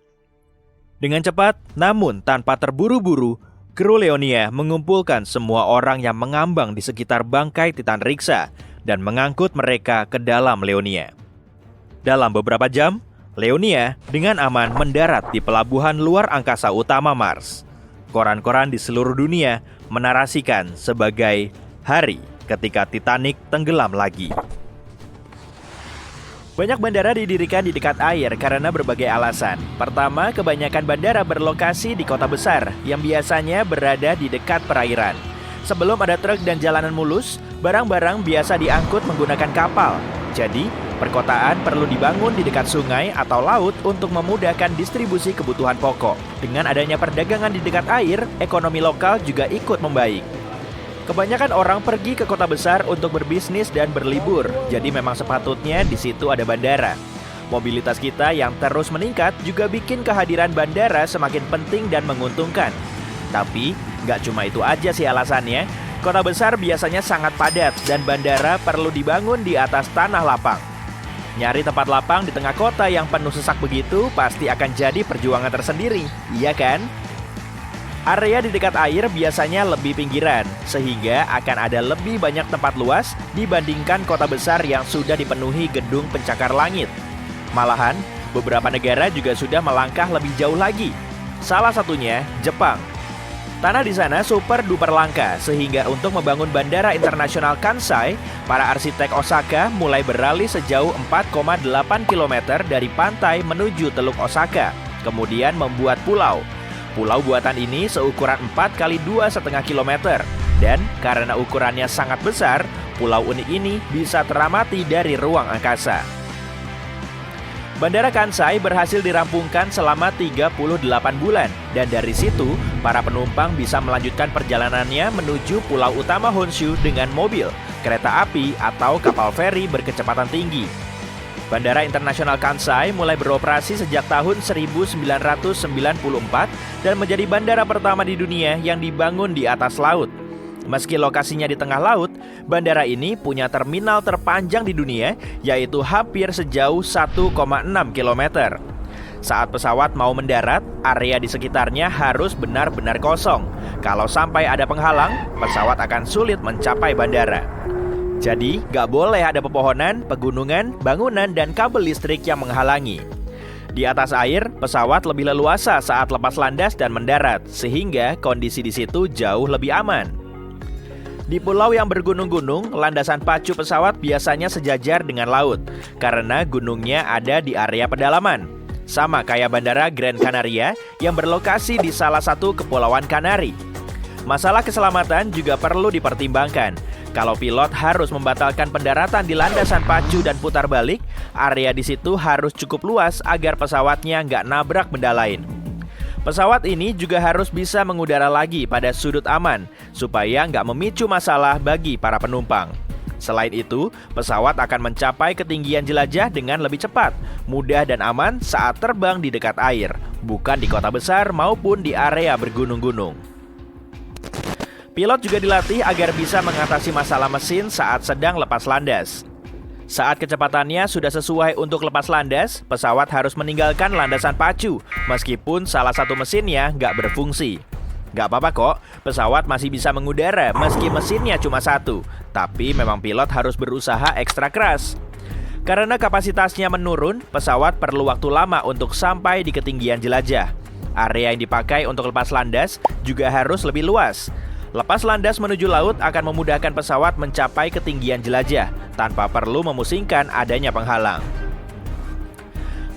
Dengan cepat, namun tanpa terburu-buru, kru Leonia mengumpulkan semua orang yang mengambang di sekitar bangkai Titan Riksa dan mengangkut mereka ke dalam Leonia. Dalam beberapa jam, Leonia dengan aman mendarat di pelabuhan luar angkasa utama Mars. Koran-koran di seluruh dunia menarasikan sebagai hari ketika Titanic tenggelam lagi. Banyak bandara didirikan di dekat air karena berbagai alasan. Pertama, kebanyakan bandara berlokasi di kota besar yang biasanya berada di dekat perairan. Sebelum ada truk dan jalanan mulus, barang-barang biasa diangkut menggunakan kapal. Jadi, perkotaan perlu dibangun di dekat sungai atau laut untuk memudahkan distribusi kebutuhan pokok. Dengan adanya perdagangan di dekat air, ekonomi lokal juga ikut membaik. Kebanyakan orang pergi ke kota besar untuk berbisnis dan berlibur, jadi memang sepatutnya di situ ada bandara. Mobilitas kita yang terus meningkat juga bikin kehadiran bandara semakin penting dan menguntungkan. Tapi, nggak cuma itu aja sih alasannya. Kota besar biasanya sangat padat dan bandara perlu dibangun di atas tanah lapang. Nyari tempat lapang di tengah kota yang penuh sesak begitu pasti akan jadi perjuangan tersendiri, iya kan? Area di dekat air biasanya lebih pinggiran, sehingga akan ada lebih banyak tempat luas dibandingkan kota besar yang sudah dipenuhi gedung pencakar langit. Malahan, beberapa negara juga sudah melangkah lebih jauh lagi. Salah satunya Jepang. Tanah di sana super duper langka, sehingga untuk membangun Bandara Internasional Kansai, para arsitek Osaka mulai beralih sejauh 4,8 km dari pantai menuju Teluk Osaka, kemudian membuat pulau. Pulau buatan ini seukuran 4 kali 2,5 km, dan karena ukurannya sangat besar, pulau unik ini bisa teramati dari ruang angkasa. Bandara Kansai berhasil dirampungkan selama 38 bulan, dan dari situ para penumpang bisa melanjutkan perjalanannya menuju pulau utama Honshu dengan mobil, kereta api, atau kapal feri berkecepatan tinggi. Bandara Internasional Kansai mulai beroperasi sejak tahun 1994 dan menjadi bandara pertama di dunia yang dibangun di atas laut. Meski lokasinya di tengah laut, bandara ini punya terminal terpanjang di dunia, yaitu hampir sejauh 1,6 km. Saat pesawat mau mendarat, area di sekitarnya harus benar-benar kosong. Kalau sampai ada penghalang, pesawat akan sulit mencapai bandara. Jadi, gak boleh ada pepohonan, pegunungan, bangunan, dan kabel listrik yang menghalangi. Di atas air, pesawat lebih leluasa saat lepas landas dan mendarat, sehingga kondisi di situ jauh lebih aman. Di pulau yang bergunung-gunung, landasan pacu pesawat biasanya sejajar dengan laut, karena gunungnya ada di area pedalaman. Sama kayak Bandara Gran Canaria yang berlokasi di salah satu kepulauan Kanari. Masalah keselamatan juga perlu dipertimbangkan. Kalau pilot harus membatalkan pendaratan di landasan pacu dan putar balik, area di situ harus cukup luas agar pesawatnya nggak nabrak benda lain. Pesawat ini juga harus bisa mengudara lagi pada sudut aman, supaya nggak memicu masalah bagi para penumpang. Selain itu, pesawat akan mencapai ketinggian jelajah dengan lebih cepat, mudah dan aman saat terbang di dekat air, bukan di kota besar maupun di area bergunung-gunung. Pilot juga dilatih agar bisa mengatasi masalah mesin saat sedang lepas landas. Saat kecepatannya sudah sesuai untuk lepas landas, pesawat harus meninggalkan landasan pacu, meskipun salah satu mesinnya nggak berfungsi. Nggak apa-apa kok, pesawat masih bisa mengudara meski mesinnya cuma satu, tapi memang pilot harus berusaha ekstra keras. Karena kapasitasnya menurun, pesawat perlu waktu lama untuk sampai di ketinggian jelajah. Area yang dipakai untuk lepas landas juga harus lebih luas. Lepas landas menuju laut akan memudahkan pesawat mencapai ketinggian jelajah tanpa perlu memusingkan adanya penghalang.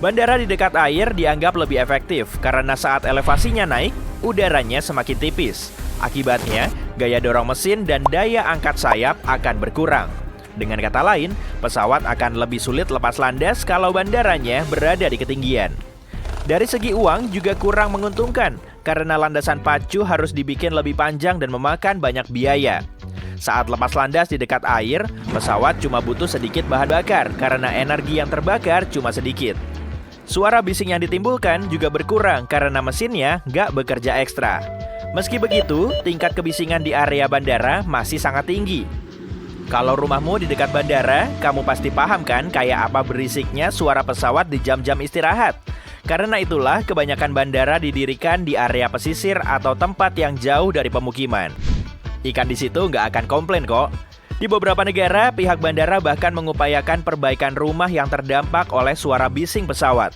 Bandara di dekat air dianggap lebih efektif karena saat elevasinya naik, udaranya semakin tipis. Akibatnya, gaya dorong mesin dan daya angkat sayap akan berkurang. Dengan kata lain, pesawat akan lebih sulit lepas landas kalau bandaranya berada di ketinggian. Dari segi uang juga kurang menguntungkan, karena landasan pacu harus dibikin lebih panjang dan memakan banyak biaya. Saat lepas landas di dekat air, pesawat cuma butuh sedikit bahan bakar karena energi yang terbakar cuma sedikit. Suara bising yang ditimbulkan juga berkurang karena mesinnya nggak bekerja ekstra. Meski begitu, tingkat kebisingan di area bandara masih sangat tinggi. Kalau rumahmu di dekat bandara, kamu pasti paham kan kayak apa berisiknya suara pesawat di jam-jam istirahat. Karena itulah kebanyakan bandara didirikan di area pesisir atau tempat yang jauh dari pemukiman. Ikan di situ nggak akan komplain kok. Di beberapa negara, pihak bandara bahkan mengupayakan perbaikan rumah yang terdampak oleh suara bising pesawat.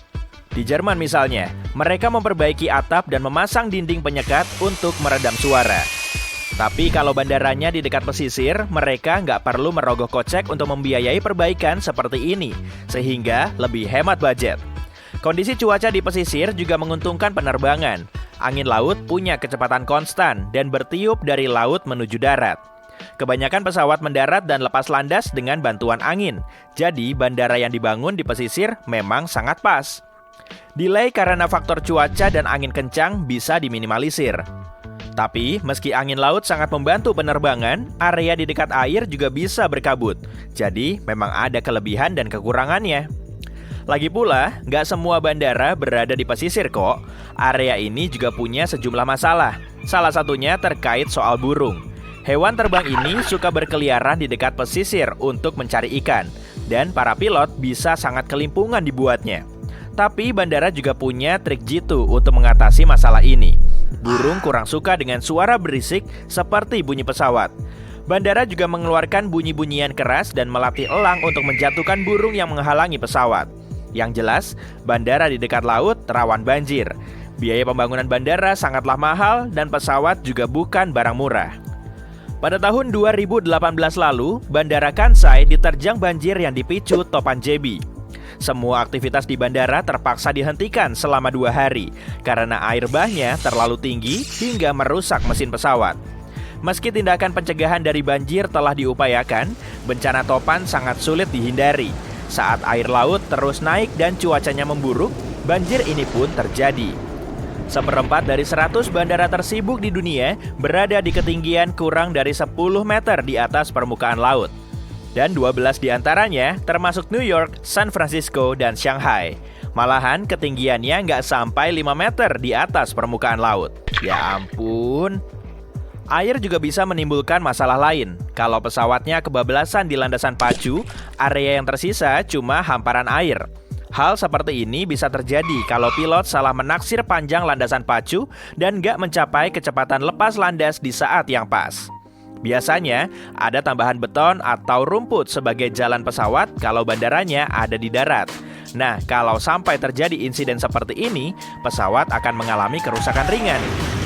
Di Jerman misalnya, mereka memperbaiki atap dan memasang dinding penyekat untuk meredam suara. Tapi kalau bandaranya di dekat pesisir, mereka nggak perlu merogoh kocek untuk membiayai perbaikan seperti ini, sehingga lebih hemat budget. Kondisi cuaca di pesisir juga menguntungkan penerbangan. Angin laut punya kecepatan konstan dan bertiup dari laut menuju darat. Kebanyakan pesawat mendarat dan lepas landas dengan bantuan angin. Jadi bandara yang dibangun di pesisir memang sangat pas. Delay karena faktor cuaca dan angin kencang bisa diminimalisir. Tapi meski angin laut sangat membantu penerbangan, area di dekat air juga bisa berkabut. Jadi memang ada kelebihan dan kekurangannya. Lagi pula, nggak semua bandara berada di pesisir kok. Area ini juga punya sejumlah masalah. Salah satunya terkait soal burung. Hewan terbang ini suka berkeliaran di dekat pesisir untuk mencari ikan. Dan para pilot bisa sangat kelimpungan dibuatnya. Tapi bandara juga punya trik jitu untuk mengatasi masalah ini. Burung kurang suka dengan suara berisik seperti bunyi pesawat. Bandara juga mengeluarkan bunyi-bunyian keras dan melatih elang untuk menjatuhkan burung yang menghalangi pesawat. Yang jelas, bandara di dekat laut rawan banjir. Biaya pembangunan bandara sangatlah mahal dan pesawat juga bukan barang murah. Pada tahun 2018 lalu, Bandara Kansai diterjang banjir yang dipicu topan Jebi. Semua aktivitas di bandara terpaksa dihentikan selama 2 hari karena air bahnya terlalu tinggi hingga merusak mesin pesawat. Meski tindakan pencegahan dari banjir telah diupayakan, bencana topan sangat sulit dihindari. Saat air laut terus naik dan cuacanya memburuk, banjir ini pun terjadi. Seperempat dari 100 bandara tersibuk di dunia berada di ketinggian kurang dari 10 meter di atas permukaan laut. Dan 12 diantaranya termasuk New York, San Francisco, dan Shanghai. Malahan ketinggiannya nggak sampai 5 meter di atas permukaan laut. Ya ampun. Air juga bisa menimbulkan masalah lain. Kalau pesawatnya kebablasan di landasan pacu, area yang tersisa cuma hamparan air. Hal seperti ini bisa terjadi kalau pilot salah menaksir panjang landasan pacu dan nggak mencapai kecepatan lepas landas di saat yang pas. Biasanya, ada tambahan beton atau rumput sebagai jalan pesawat kalau bandaranya ada di darat. Nah, kalau sampai terjadi insiden seperti ini, pesawat akan mengalami kerusakan ringan.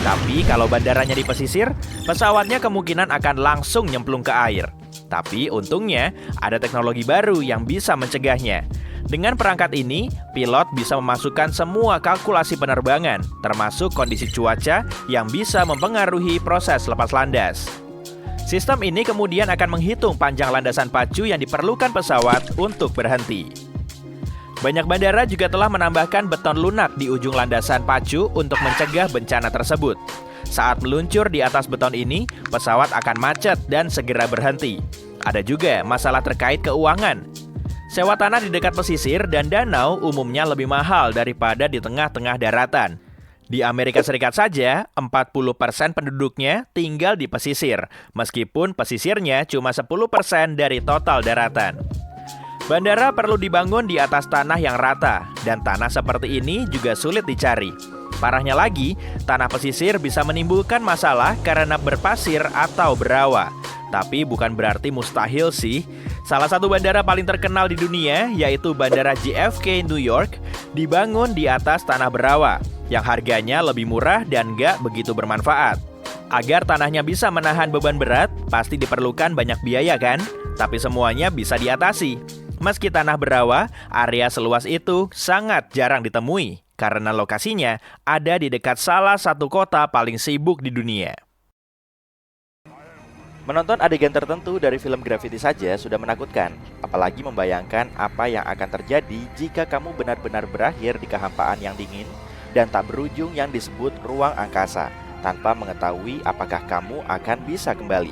Tapi kalau bandaranya di pesisir, pesawatnya kemungkinan akan langsung nyemplung ke air. Tapi untungnya, ada teknologi baru yang bisa mencegahnya. Dengan perangkat ini, pilot bisa memasukkan semua kalkulasi penerbangan, termasuk kondisi cuaca yang bisa mempengaruhi proses lepas landas. Sistem ini kemudian akan menghitung panjang landasan pacu yang diperlukan pesawat untuk berhenti. Banyak bandara juga telah menambahkan beton lunak di ujung landasan pacu untuk mencegah bencana tersebut. Saat meluncur di atas beton ini, pesawat akan macet dan segera berhenti. Ada juga masalah terkait keuangan. Sewa tanah di dekat pesisir dan danau umumnya lebih mahal daripada di tengah-tengah daratan. Di Amerika Serikat saja, 40% penduduknya tinggal di pesisir, meskipun pesisirnya cuma 10% dari total daratan. Bandara perlu dibangun di atas tanah yang rata, dan tanah seperti ini juga sulit dicari. Parahnya lagi, tanah pesisir bisa menimbulkan masalah karena berpasir atau berawa. Tapi bukan berarti mustahil sih. Salah satu bandara paling terkenal di dunia, yaitu Bandara JFK New York, dibangun di atas tanah berawa, yang harganya lebih murah dan gak begitu bermanfaat. Agar tanahnya bisa menahan beban berat, pasti diperlukan banyak biaya kan? Tapi semuanya bisa diatasi. Meski tanah berawa, area seluas itu sangat jarang ditemui, karena lokasinya ada di dekat salah satu kota paling sibuk di dunia. Menonton adegan tertentu dari film Gravity saja sudah menakutkan, apalagi membayangkan apa yang akan terjadi jika kamu benar-benar berakhir di kehampaan yang dingin dan tak berujung yang disebut ruang angkasa, tanpa mengetahui apakah kamu akan bisa kembali.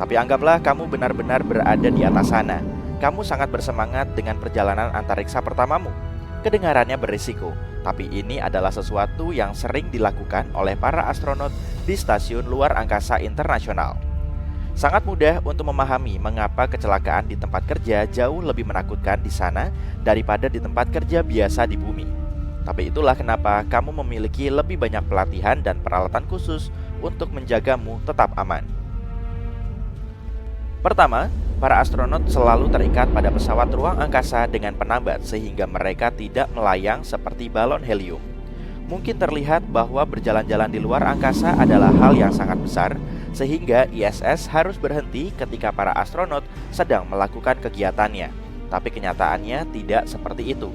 Tapi anggaplah kamu benar-benar berada di atas sana. Kamu sangat bersemangat dengan perjalanan antariksa pertamamu. Kedengarannya berisiko, tapi ini adalah sesuatu yang sering dilakukan oleh para astronot di Stasiun Luar Angkasa Internasional. Sangat mudah untuk memahami mengapa kecelakaan di tempat kerja jauh lebih menakutkan di sana daripada di tempat kerja biasa di bumi. Tapi itulah kenapa kamu memiliki lebih banyak pelatihan dan peralatan khusus untuk menjagamu tetap aman. Pertama, para astronot selalu terikat pada pesawat ruang angkasa dengan penambat sehingga mereka tidak melayang seperti balon helium. Mungkin terlihat bahwa berjalan-jalan di luar angkasa adalah hal yang sangat besar, sehingga ISS harus berhenti ketika para astronot sedang melakukan kegiatannya. Tapi kenyataannya tidak seperti itu.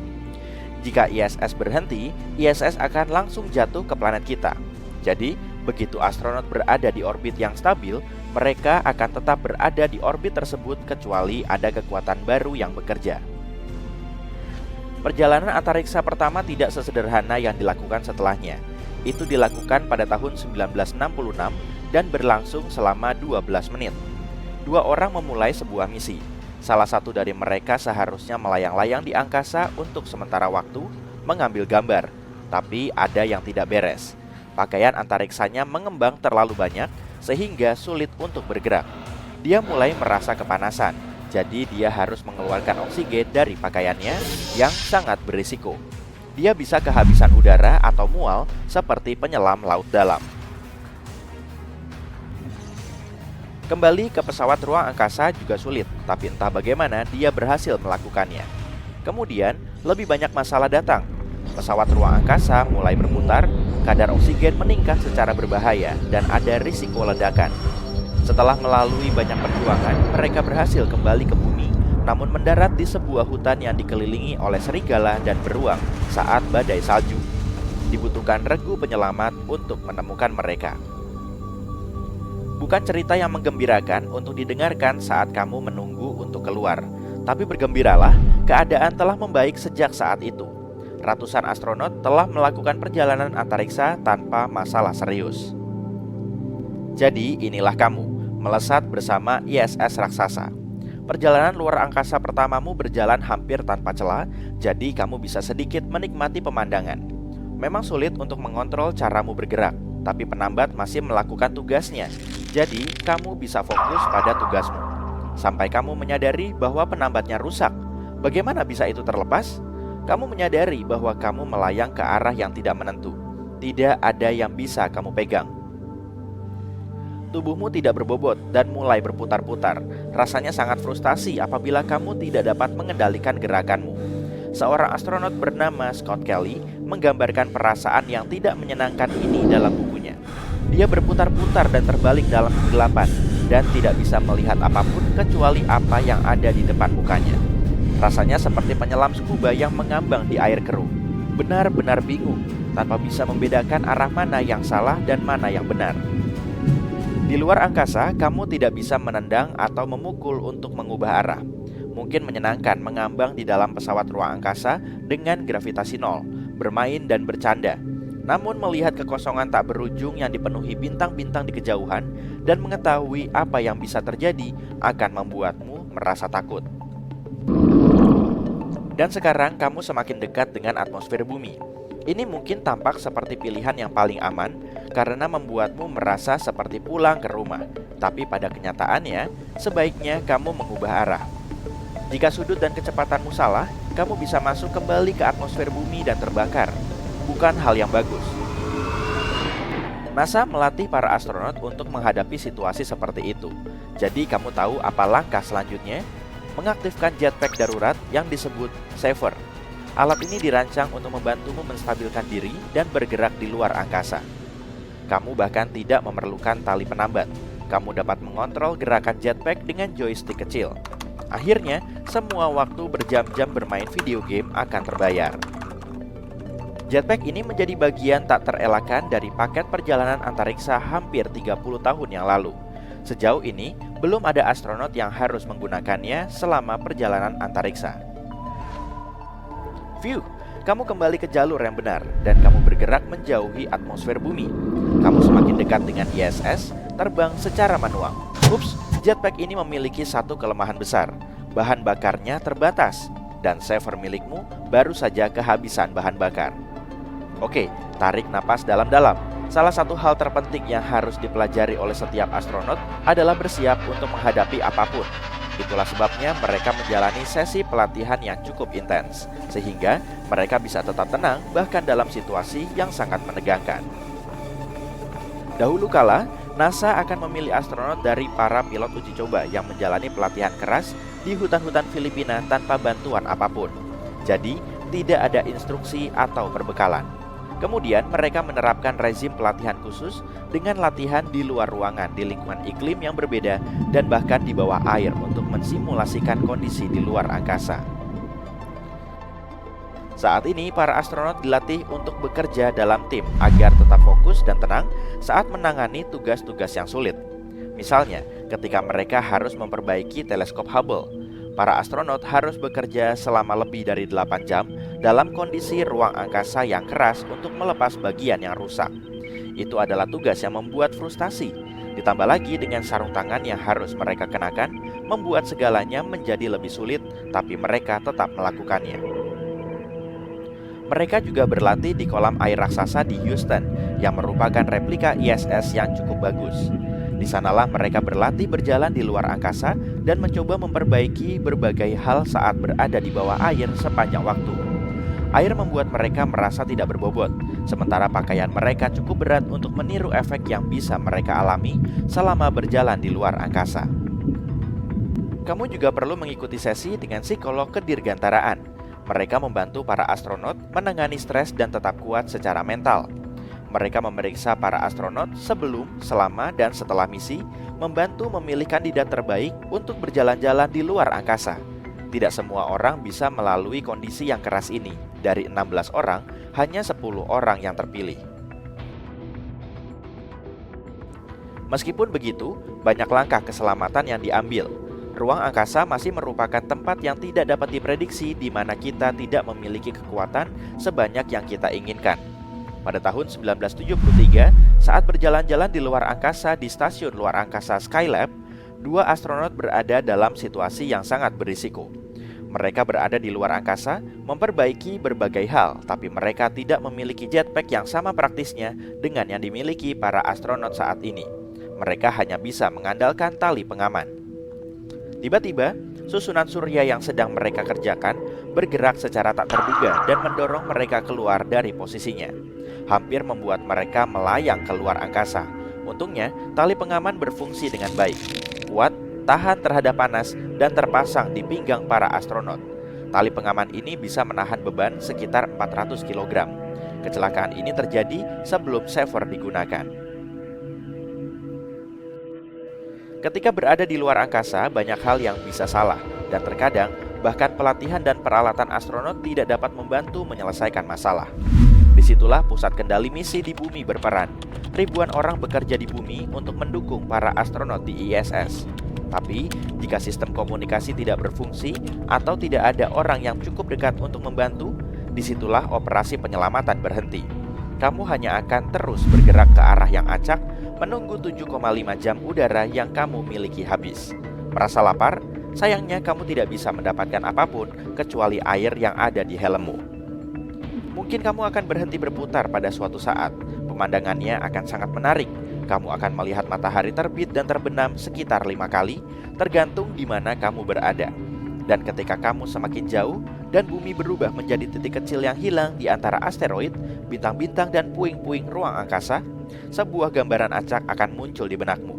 Jika ISS berhenti, ISS akan langsung jatuh ke planet kita. Jadi, begitu astronot berada di orbit yang stabil, mereka akan tetap berada di orbit tersebut kecuali ada kekuatan baru yang bekerja. Perjalanan antariksa pertama tidak sesederhana yang dilakukan setelahnya. Itu dilakukan pada tahun 1966 dan berlangsung selama 12 menit. 2 orang memulai sebuah misi. Salah satu dari mereka seharusnya melayang-layang di angkasa untuk sementara waktu mengambil gambar. Tapi ada yang tidak beres. Pakaian antariksanya mengembang terlalu banyak sehingga sulit untuk bergerak. Dia mulai merasa kepanasan. Jadi dia harus mengeluarkan oksigen dari pakaiannya yang sangat berisiko. Dia bisa kehabisan udara atau mual seperti penyelam laut dalam. Kembali ke pesawat ruang angkasa juga sulit, tapi entah bagaimana dia berhasil melakukannya. Kemudian, lebih banyak masalah datang. Pesawat ruang angkasa mulai berputar, kadar oksigen meningkat secara berbahaya, dan ada risiko ledakan. Setelah melalui banyak perjuangan, mereka berhasil kembali ke bumi, namun mendarat di sebuah hutan yang dikelilingi oleh serigala dan beruang saat badai salju. Dibutuhkan regu penyelamat untuk menemukan mereka. Bukan cerita yang menggembirakan untuk didengarkan saat kamu menunggu untuk keluar, tapi bergembiralah, keadaan telah membaik sejak saat itu. Ratusan astronot telah melakukan perjalanan antariksa tanpa masalah serius. Jadi inilah kamu, melesat bersama ISS raksasa. Perjalanan luar angkasa pertamamu berjalan hampir tanpa celah, jadi kamu bisa sedikit menikmati pemandangan. Memang sulit untuk mengontrol caramu bergerak, tapi penambat masih melakukan tugasnya. Jadi, kamu bisa fokus pada tugasmu. Sampai kamu menyadari bahwa penambatnya rusak. Bagaimana bisa itu terlepas? Kamu menyadari bahwa kamu melayang ke arah yang tidak menentu. Tidak ada yang bisa kamu pegang. Tubuhmu tidak berbobot dan mulai berputar-putar. Rasanya sangat frustasi apabila kamu tidak dapat mengendalikan gerakanmu. Seorang astronot bernama Scott Kelly menggambarkan perasaan yang tidak menyenangkan ini dalam bukunya. Dia berputar-putar dan terbalik dalam kegelapan dan tidak bisa melihat apapun kecuali apa yang ada di depan mukanya. Rasanya seperti penyelam scuba yang mengambang di air keruh. Benar-benar bingung, tanpa bisa membedakan arah mana yang salah dan mana yang benar. Di luar angkasa, kamu tidak bisa menendang atau memukul untuk mengubah arah. Mungkin menyenangkan mengambang di dalam pesawat ruang angkasa dengan gravitasi nol, bermain dan bercanda. Namun melihat kekosongan tak berujung yang dipenuhi bintang-bintang di kejauhan dan mengetahui apa yang bisa terjadi akan membuatmu merasa takut. Dan sekarang kamu semakin dekat dengan atmosfer bumi. Ini mungkin tampak seperti pilihan yang paling aman karena membuatmu merasa seperti pulang ke rumah. Tapi pada kenyataannya, sebaiknya kamu mengubah arah. Jika sudut dan kecepatanmu salah, kamu bisa masuk kembali ke atmosfer bumi dan terbakar. Bukan hal yang bagus. NASA melatih para astronot untuk menghadapi situasi seperti itu. Jadi kamu tahu apa langkah selanjutnya? Mengaktifkan jetpack darurat yang disebut Saver. Alat ini dirancang untuk membantumu menstabilkan diri dan bergerak di luar angkasa. Kamu bahkan tidak memerlukan tali penambat. Kamu dapat mengontrol gerakan jetpack dengan joystick kecil. Akhirnya, semua waktu berjam-jam bermain video game akan terbayar. Jetpack ini menjadi bagian tak terelakkan dari paket perjalanan antariksa hampir 30 tahun yang lalu. Sejauh ini, belum ada astronot yang harus menggunakannya selama perjalanan antariksa. Phew, kamu kembali ke jalur yang benar dan kamu bergerak menjauhi atmosfer bumi. Kamu semakin dekat dengan ISS, terbang secara manual. Ups, jetpack ini memiliki satu kelemahan besar. Bahan bakarnya terbatas dan saver milikmu baru saja kehabisan bahan bakar. Oke, tarik napas dalam-dalam. Salah satu hal terpenting yang harus dipelajari oleh setiap astronot adalah bersiap untuk menghadapi apapun. Itulah sebabnya mereka menjalani sesi pelatihan yang cukup intens, sehingga mereka bisa tetap tenang bahkan dalam situasi yang sangat menegangkan. Dahulu kala, NASA akan memilih astronot dari para pilot uji coba yang menjalani pelatihan keras di hutan-hutan Filipina tanpa bantuan apapun. Jadi, tidak ada instruksi atau perbekalan. Kemudian mereka menerapkan rezim pelatihan khusus dengan latihan di luar ruangan di lingkungan iklim yang berbeda dan bahkan di bawah air untuk mensimulasikan kondisi di luar angkasa. Saat ini para astronot dilatih untuk bekerja dalam tim agar tetap fokus dan tenang saat menangani tugas-tugas yang sulit. Misalnya, ketika mereka harus memperbaiki teleskop Hubble, para astronot harus bekerja selama lebih dari 8 jam dalam kondisi ruang angkasa yang keras untuk melepas bagian yang rusak. Itu adalah tugas yang membuat frustasi. Ditambah lagi dengan sarung tangan yang harus mereka kenakan, membuat segalanya menjadi lebih sulit, tapi mereka tetap melakukannya. Mereka juga berlatih di kolam air raksasa di Houston, yang merupakan replika ISS yang cukup bagus. Di sanalah mereka berlatih berjalan di luar angkasa dan mencoba memperbaiki berbagai hal saat berada di bawah air sepanjang waktu. Air membuat mereka merasa tidak berbobot, sementara pakaian mereka cukup berat untuk meniru efek yang bisa mereka alami selama berjalan di luar angkasa. Kamu juga perlu mengikuti sesi dengan psikolog kedirgantaraan. Mereka membantu para astronot menangani stres dan tetap kuat secara mental. Mereka memeriksa para astronot sebelum, selama, dan setelah misi, membantu memilih kandidat terbaik untuk berjalan-jalan di luar angkasa. Tidak semua orang bisa melalui kondisi yang keras ini. Dari 16 orang, hanya 10 orang yang terpilih. Meskipun begitu, banyak langkah keselamatan yang diambil. Ruang angkasa masih merupakan tempat yang tidak dapat diprediksi di mana kita tidak memiliki kekuatan sebanyak yang kita inginkan. Pada tahun 1973, saat berjalan-jalan di luar angkasa di stasiun luar angkasa Skylab, 2 astronot berada dalam situasi yang sangat berisiko. Mereka berada di luar angkasa, memperbaiki berbagai hal, tapi mereka tidak memiliki jetpack yang sama praktisnya dengan yang dimiliki para astronot saat ini. Mereka hanya bisa mengandalkan tali pengaman. Tiba-tiba, susunan surya yang sedang mereka kerjakan bergerak secara tak terduga dan mendorong mereka keluar dari posisinya. Hampir membuat mereka melayang keluar angkasa. Untungnya, tali pengaman berfungsi dengan baik, kuat, tahan terhadap panas, dan terpasang di pinggang para astronot. Tali pengaman ini bisa menahan beban sekitar 400 kg. Kecelakaan ini terjadi sebelum saver digunakan. Ketika berada di luar angkasa, banyak hal yang bisa salah, dan terkadang bahkan pelatihan dan peralatan astronot tidak dapat membantu menyelesaikan masalah. Disitulah pusat kendali misi di bumi berperan. Ribuan orang bekerja di bumi untuk mendukung para astronot di ISS. Tapi, jika sistem komunikasi tidak berfungsi atau tidak ada orang yang cukup dekat untuk membantu, disitulah operasi penyelamatan berhenti. Kamu hanya akan terus bergerak ke arah yang acak, menunggu 7,5 jam udara yang kamu miliki habis. Merasa lapar? Sayangnya kamu tidak bisa mendapatkan apapun kecuali air yang ada di helmmu. Mungkin kamu akan berhenti berputar pada suatu saat. Pemandangannya akan sangat menarik. Kamu akan melihat matahari terbit dan terbenam sekitar 5 kali, tergantung di mana kamu berada. Dan ketika kamu semakin jauh dan bumi berubah menjadi titik kecil yang hilang di antara asteroid, bintang-bintang dan puing-puing ruang angkasa, sebuah gambaran acak akan muncul di benakmu.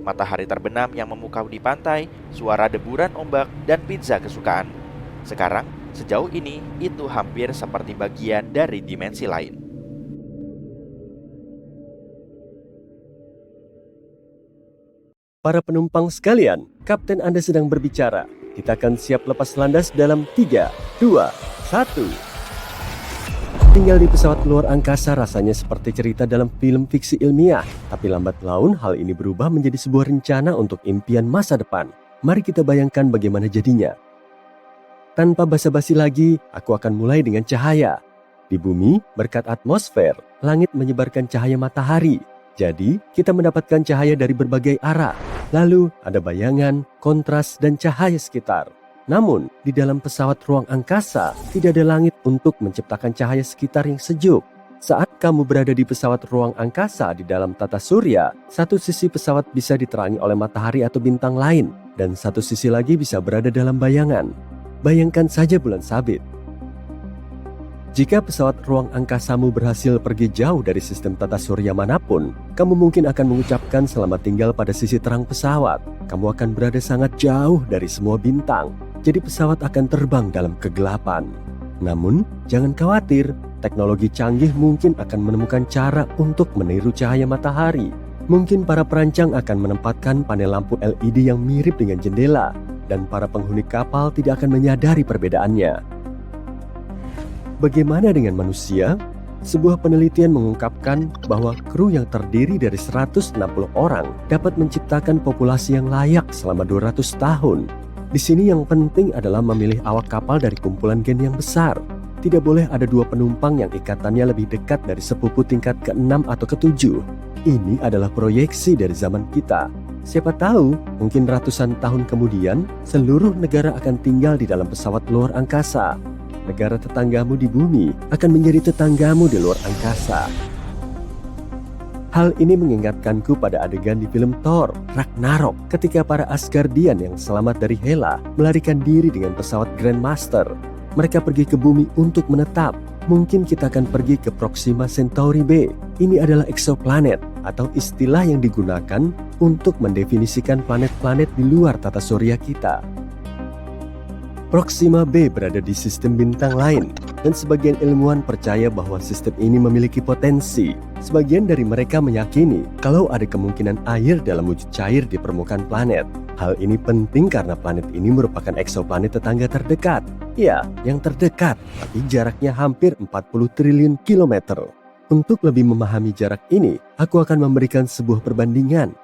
Matahari terbenam yang memukau di pantai, suara deburan ombak, dan pizza kesukaan. Sekarang, sejauh ini, itu hampir seperti bagian dari dimensi lain. Para penumpang sekalian, Kapten Anda sedang berbicara. Kita akan siap lepas landas dalam 3, 2, 1. Tinggal di pesawat luar angkasa rasanya seperti cerita dalam film fiksi ilmiah. Tapi lambat laun hal ini berubah menjadi sebuah rencana untuk impian masa depan. Mari kita bayangkan bagaimana jadinya. Tanpa basa-basi lagi, aku akan mulai dengan cahaya. Di bumi, berkat atmosfer, langit menyebarkan cahaya matahari. Jadi, kita mendapatkan cahaya dari berbagai arah. Lalu, ada bayangan, kontras, dan cahaya sekitar. Namun, di dalam pesawat ruang angkasa, tidak ada langit untuk menciptakan cahaya sekitar yang sejuk. Saat kamu berada di pesawat ruang angkasa di dalam tata surya, satu sisi pesawat bisa diterangi oleh matahari atau bintang lain, dan satu sisi lagi bisa berada dalam bayangan. Bayangkan saja bulan sabit. Jika pesawat ruang angkasamu berhasil pergi jauh dari sistem tata surya manapun, kamu mungkin akan mengucapkan selamat tinggal pada sisi terang pesawat. Kamu akan berada sangat jauh dari semua bintang, jadi pesawat akan terbang dalam kegelapan. Namun, jangan khawatir, teknologi canggih mungkin akan menemukan cara untuk meniru cahaya matahari. Mungkin para perancang akan menempatkan panel lampu LED yang mirip dengan jendela, dan para penghuni kapal tidak akan menyadari perbedaannya. Bagaimana dengan manusia? Sebuah penelitian mengungkapkan bahwa kru yang terdiri dari 160 orang dapat menciptakan populasi yang layak selama 200 tahun. Di sini yang penting adalah memilih awak kapal dari kumpulan gen yang besar. Tidak boleh ada 2 penumpang yang ikatannya lebih dekat dari sepupu tingkat ke-6 atau ke-7. Ini adalah proyeksi dari zaman kita. Siapa tahu, mungkin ratusan tahun kemudian, seluruh negara akan tinggal di dalam pesawat luar angkasa. Negara tetanggamu di bumi akan menjadi tetanggamu di luar angkasa. Hal ini mengingatkanku pada adegan di film Thor, Ragnarok, ketika para Asgardian yang selamat dari Hela melarikan diri dengan pesawat Grandmaster. Mereka pergi ke bumi untuk menetap. Mungkin kita akan pergi ke Proxima Centauri b. Ini adalah eksoplanet atau istilah yang digunakan untuk mendefinisikan planet-planet di luar tata surya kita. Proxima b berada di sistem bintang lain, dan sebagian ilmuwan percaya bahwa sistem ini memiliki potensi. Sebagian dari mereka meyakini kalau ada kemungkinan air dalam wujud cair di permukaan planet. Hal ini penting karena planet ini merupakan eksoplanet tetangga terdekat. Ya, yang terdekat, tapi jaraknya hampir 40 triliun kilometer. Untuk lebih memahami jarak ini, aku akan memberikan sebuah perbandingan.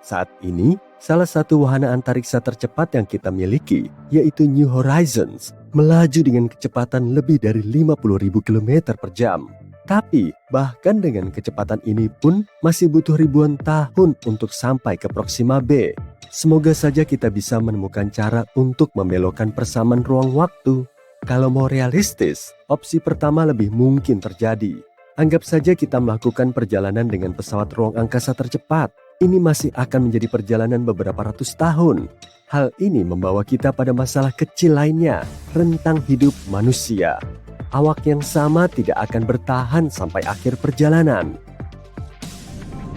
Saat ini, salah satu wahana antariksa tercepat yang kita miliki, yaitu New Horizons, melaju dengan kecepatan lebih dari 50.000 km per jam. Tapi, bahkan dengan kecepatan ini pun masih butuh ribuan tahun untuk sampai ke Proxima b. Semoga saja kita bisa menemukan cara untuk membelokkan persamaan ruang waktu. Kalau mau realistis, opsi pertama lebih mungkin terjadi. Anggap saja kita melakukan perjalanan dengan pesawat ruang angkasa tercepat. Ini masih akan menjadi perjalanan beberapa ratus tahun. Hal ini membawa kita pada masalah kecil lainnya, rentang hidup manusia. Awak yang sama tidak akan bertahan sampai akhir perjalanan.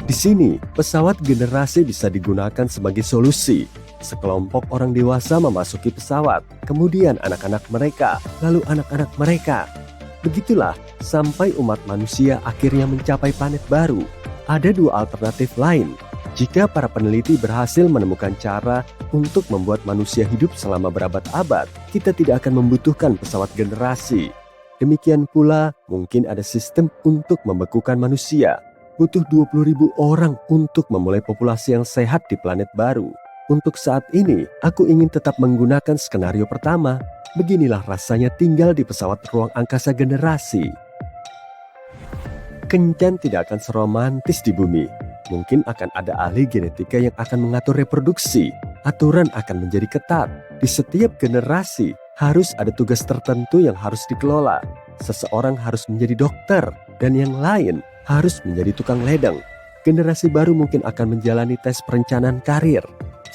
Di sini, pesawat generasi bisa digunakan sebagai solusi. Sekelompok orang dewasa memasuki pesawat, kemudian anak-anak mereka, lalu anak-anak mereka. Begitulah sampai umat manusia akhirnya mencapai planet baru. Ada dua alternatif lain. Jika para peneliti berhasil menemukan cara untuk membuat manusia hidup selama berabad-abad, kita tidak akan membutuhkan pesawat generasi. Demikian pula, mungkin ada sistem untuk membekukan manusia. Butuh 20.000 orang untuk memulai populasi yang sehat di planet baru. Untuk saat ini, aku ingin tetap menggunakan skenario pertama. Beginilah rasanya tinggal di pesawat ruang angkasa generasi. Kencan tidak akan seromantis di bumi. Mungkin akan ada ahli genetika yang akan mengatur reproduksi. Aturan akan menjadi ketat. Di setiap generasi harus ada tugas tertentu yang harus dikelola. Seseorang harus menjadi dokter dan yang lain harus menjadi tukang ledeng. Generasi baru mungkin akan menjalani tes perencanaan karir.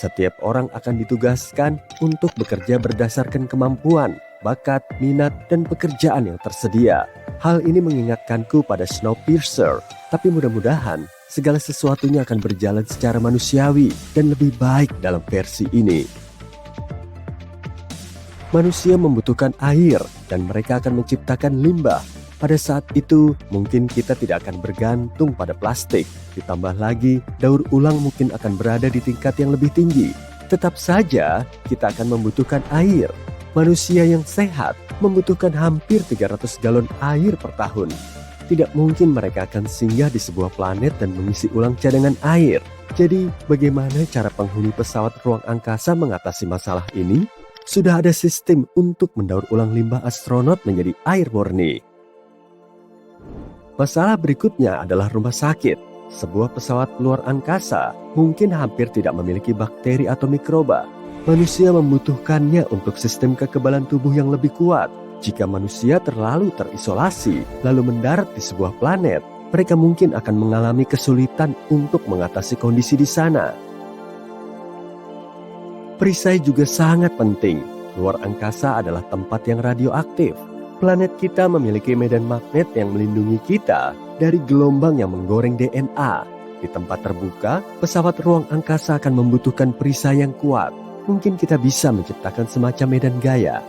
Setiap orang akan ditugaskan untuk bekerja berdasarkan kemampuan, bakat, minat, dan pekerjaan yang tersedia. Hal ini mengingatkanku pada Snowpiercer, tapi mudah-mudahan segala sesuatunya akan berjalan secara manusiawi dan lebih baik dalam versi ini. Manusia membutuhkan air dan mereka akan menciptakan limbah. Pada saat itu, mungkin kita tidak akan bergantung pada plastik. Ditambah lagi, daur ulang mungkin akan berada di tingkat yang lebih tinggi. Tetap saja, kita akan membutuhkan air. Manusia yang sehat membutuhkan hampir 300 galon air per tahun. Tidak mungkin mereka akan singgah di sebuah planet dan mengisi ulang cadangan air. Jadi, bagaimana cara penghuni pesawat ruang angkasa mengatasi masalah ini? Sudah ada sistem untuk mendaur ulang limbah astronot menjadi air murni. Masalah berikutnya adalah rumah sakit. Sebuah pesawat luar angkasa mungkin hampir tidak memiliki bakteri atau mikroba. Manusia membutuhkannya untuk sistem kekebalan tubuh yang lebih kuat. Jika manusia terlalu terisolasi lalu mendarat di sebuah planet, mereka mungkin akan mengalami kesulitan untuk mengatasi kondisi di sana. Perisai juga sangat penting. Luar angkasa adalah tempat yang radioaktif. Planet kita memiliki medan magnet yang melindungi kita dari gelombang yang menggoreng DNA. Di tempat terbuka, pesawat ruang angkasa akan membutuhkan perisai yang kuat. Mungkin kita bisa menciptakan semacam medan gaya.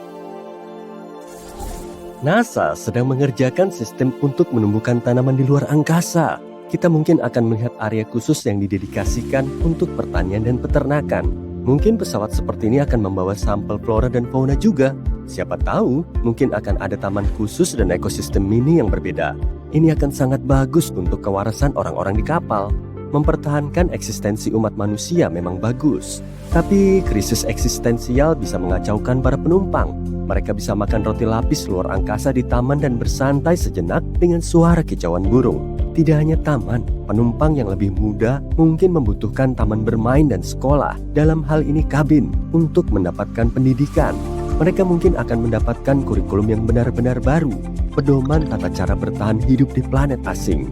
NASA sedang mengerjakan sistem untuk menumbuhkan tanaman di luar angkasa. Kita mungkin akan melihat area khusus yang didedikasikan untuk pertanian dan peternakan. Mungkin pesawat seperti ini akan membawa sampel flora dan fauna juga. Siapa tahu, mungkin akan ada taman khusus dan ekosistem mini yang berbeda. Ini akan sangat bagus untuk kewarasan orang-orang di kapal. Mempertahankan eksistensi umat manusia memang bagus. Tapi krisis eksistensial bisa mengacaukan para penumpang. Mereka bisa makan roti lapis luar angkasa di taman dan bersantai sejenak dengan suara kicauan burung. Tidak hanya taman, penumpang yang lebih muda mungkin membutuhkan taman bermain dan sekolah. Dalam hal ini kabin untuk mendapatkan pendidikan. Mereka mungkin akan mendapatkan kurikulum yang benar-benar baru, pedoman tata cara bertahan hidup di planet asing.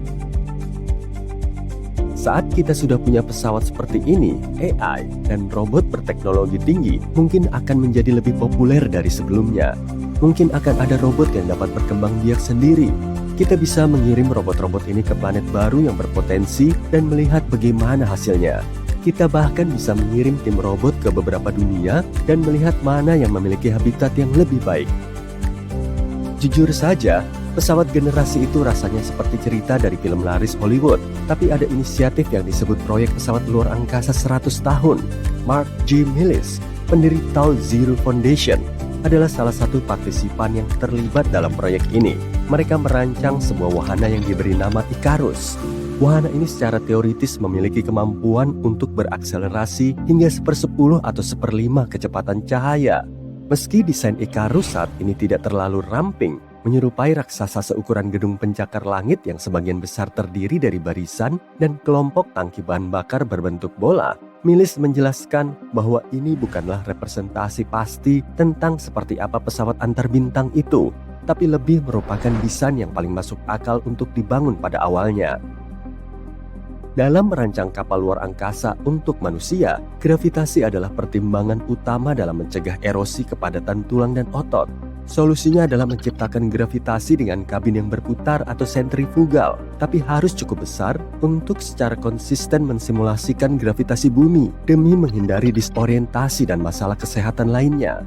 Saat kita sudah punya pesawat seperti ini, AI dan robot berteknologi tinggi mungkin akan menjadi lebih populer dari sebelumnya. Mungkin akan ada robot yang dapat berkembang biak sendiri. Kita bisa mengirim robot-robot ini ke planet baru yang berpotensi dan melihat bagaimana hasilnya. Kita bahkan bisa mengirim tim robot ke beberapa dunia dan melihat mana yang memiliki habitat yang lebih baik. Jujur saja, pesawat generasi itu rasanya seperti cerita dari film laris Hollywood. Tapi ada inisiatif yang disebut proyek pesawat luar angkasa 100 tahun. Mark G. Millis, pendiri Tau Zero Foundation, adalah salah satu partisipan yang terlibat dalam proyek ini. Mereka merancang sebuah wahana yang diberi nama Icarus. Wahana ini secara teoritis memiliki kemampuan untuk berakselerasi hingga 1/10 atau 1/5 kecepatan cahaya. Meski desain Icarus saat ini tidak terlalu ramping, menyerupai raksasa seukuran gedung pencakar langit yang sebagian besar terdiri dari barisan dan kelompok tangki bahan bakar berbentuk bola, Millis menjelaskan bahwa ini bukanlah representasi pasti tentang seperti apa pesawat antar bintang itu, tapi lebih merupakan desain yang paling masuk akal untuk dibangun pada awalnya. Dalam merancang kapal luar angkasa untuk manusia, gravitasi adalah pertimbangan utama dalam mencegah erosi kepadatan tulang dan otot. Solusinya adalah menciptakan gravitasi dengan kabin yang berputar atau sentrifugal, tapi harus cukup besar untuk secara konsisten mensimulasikan gravitasi bumi demi menghindari disorientasi dan masalah kesehatan lainnya.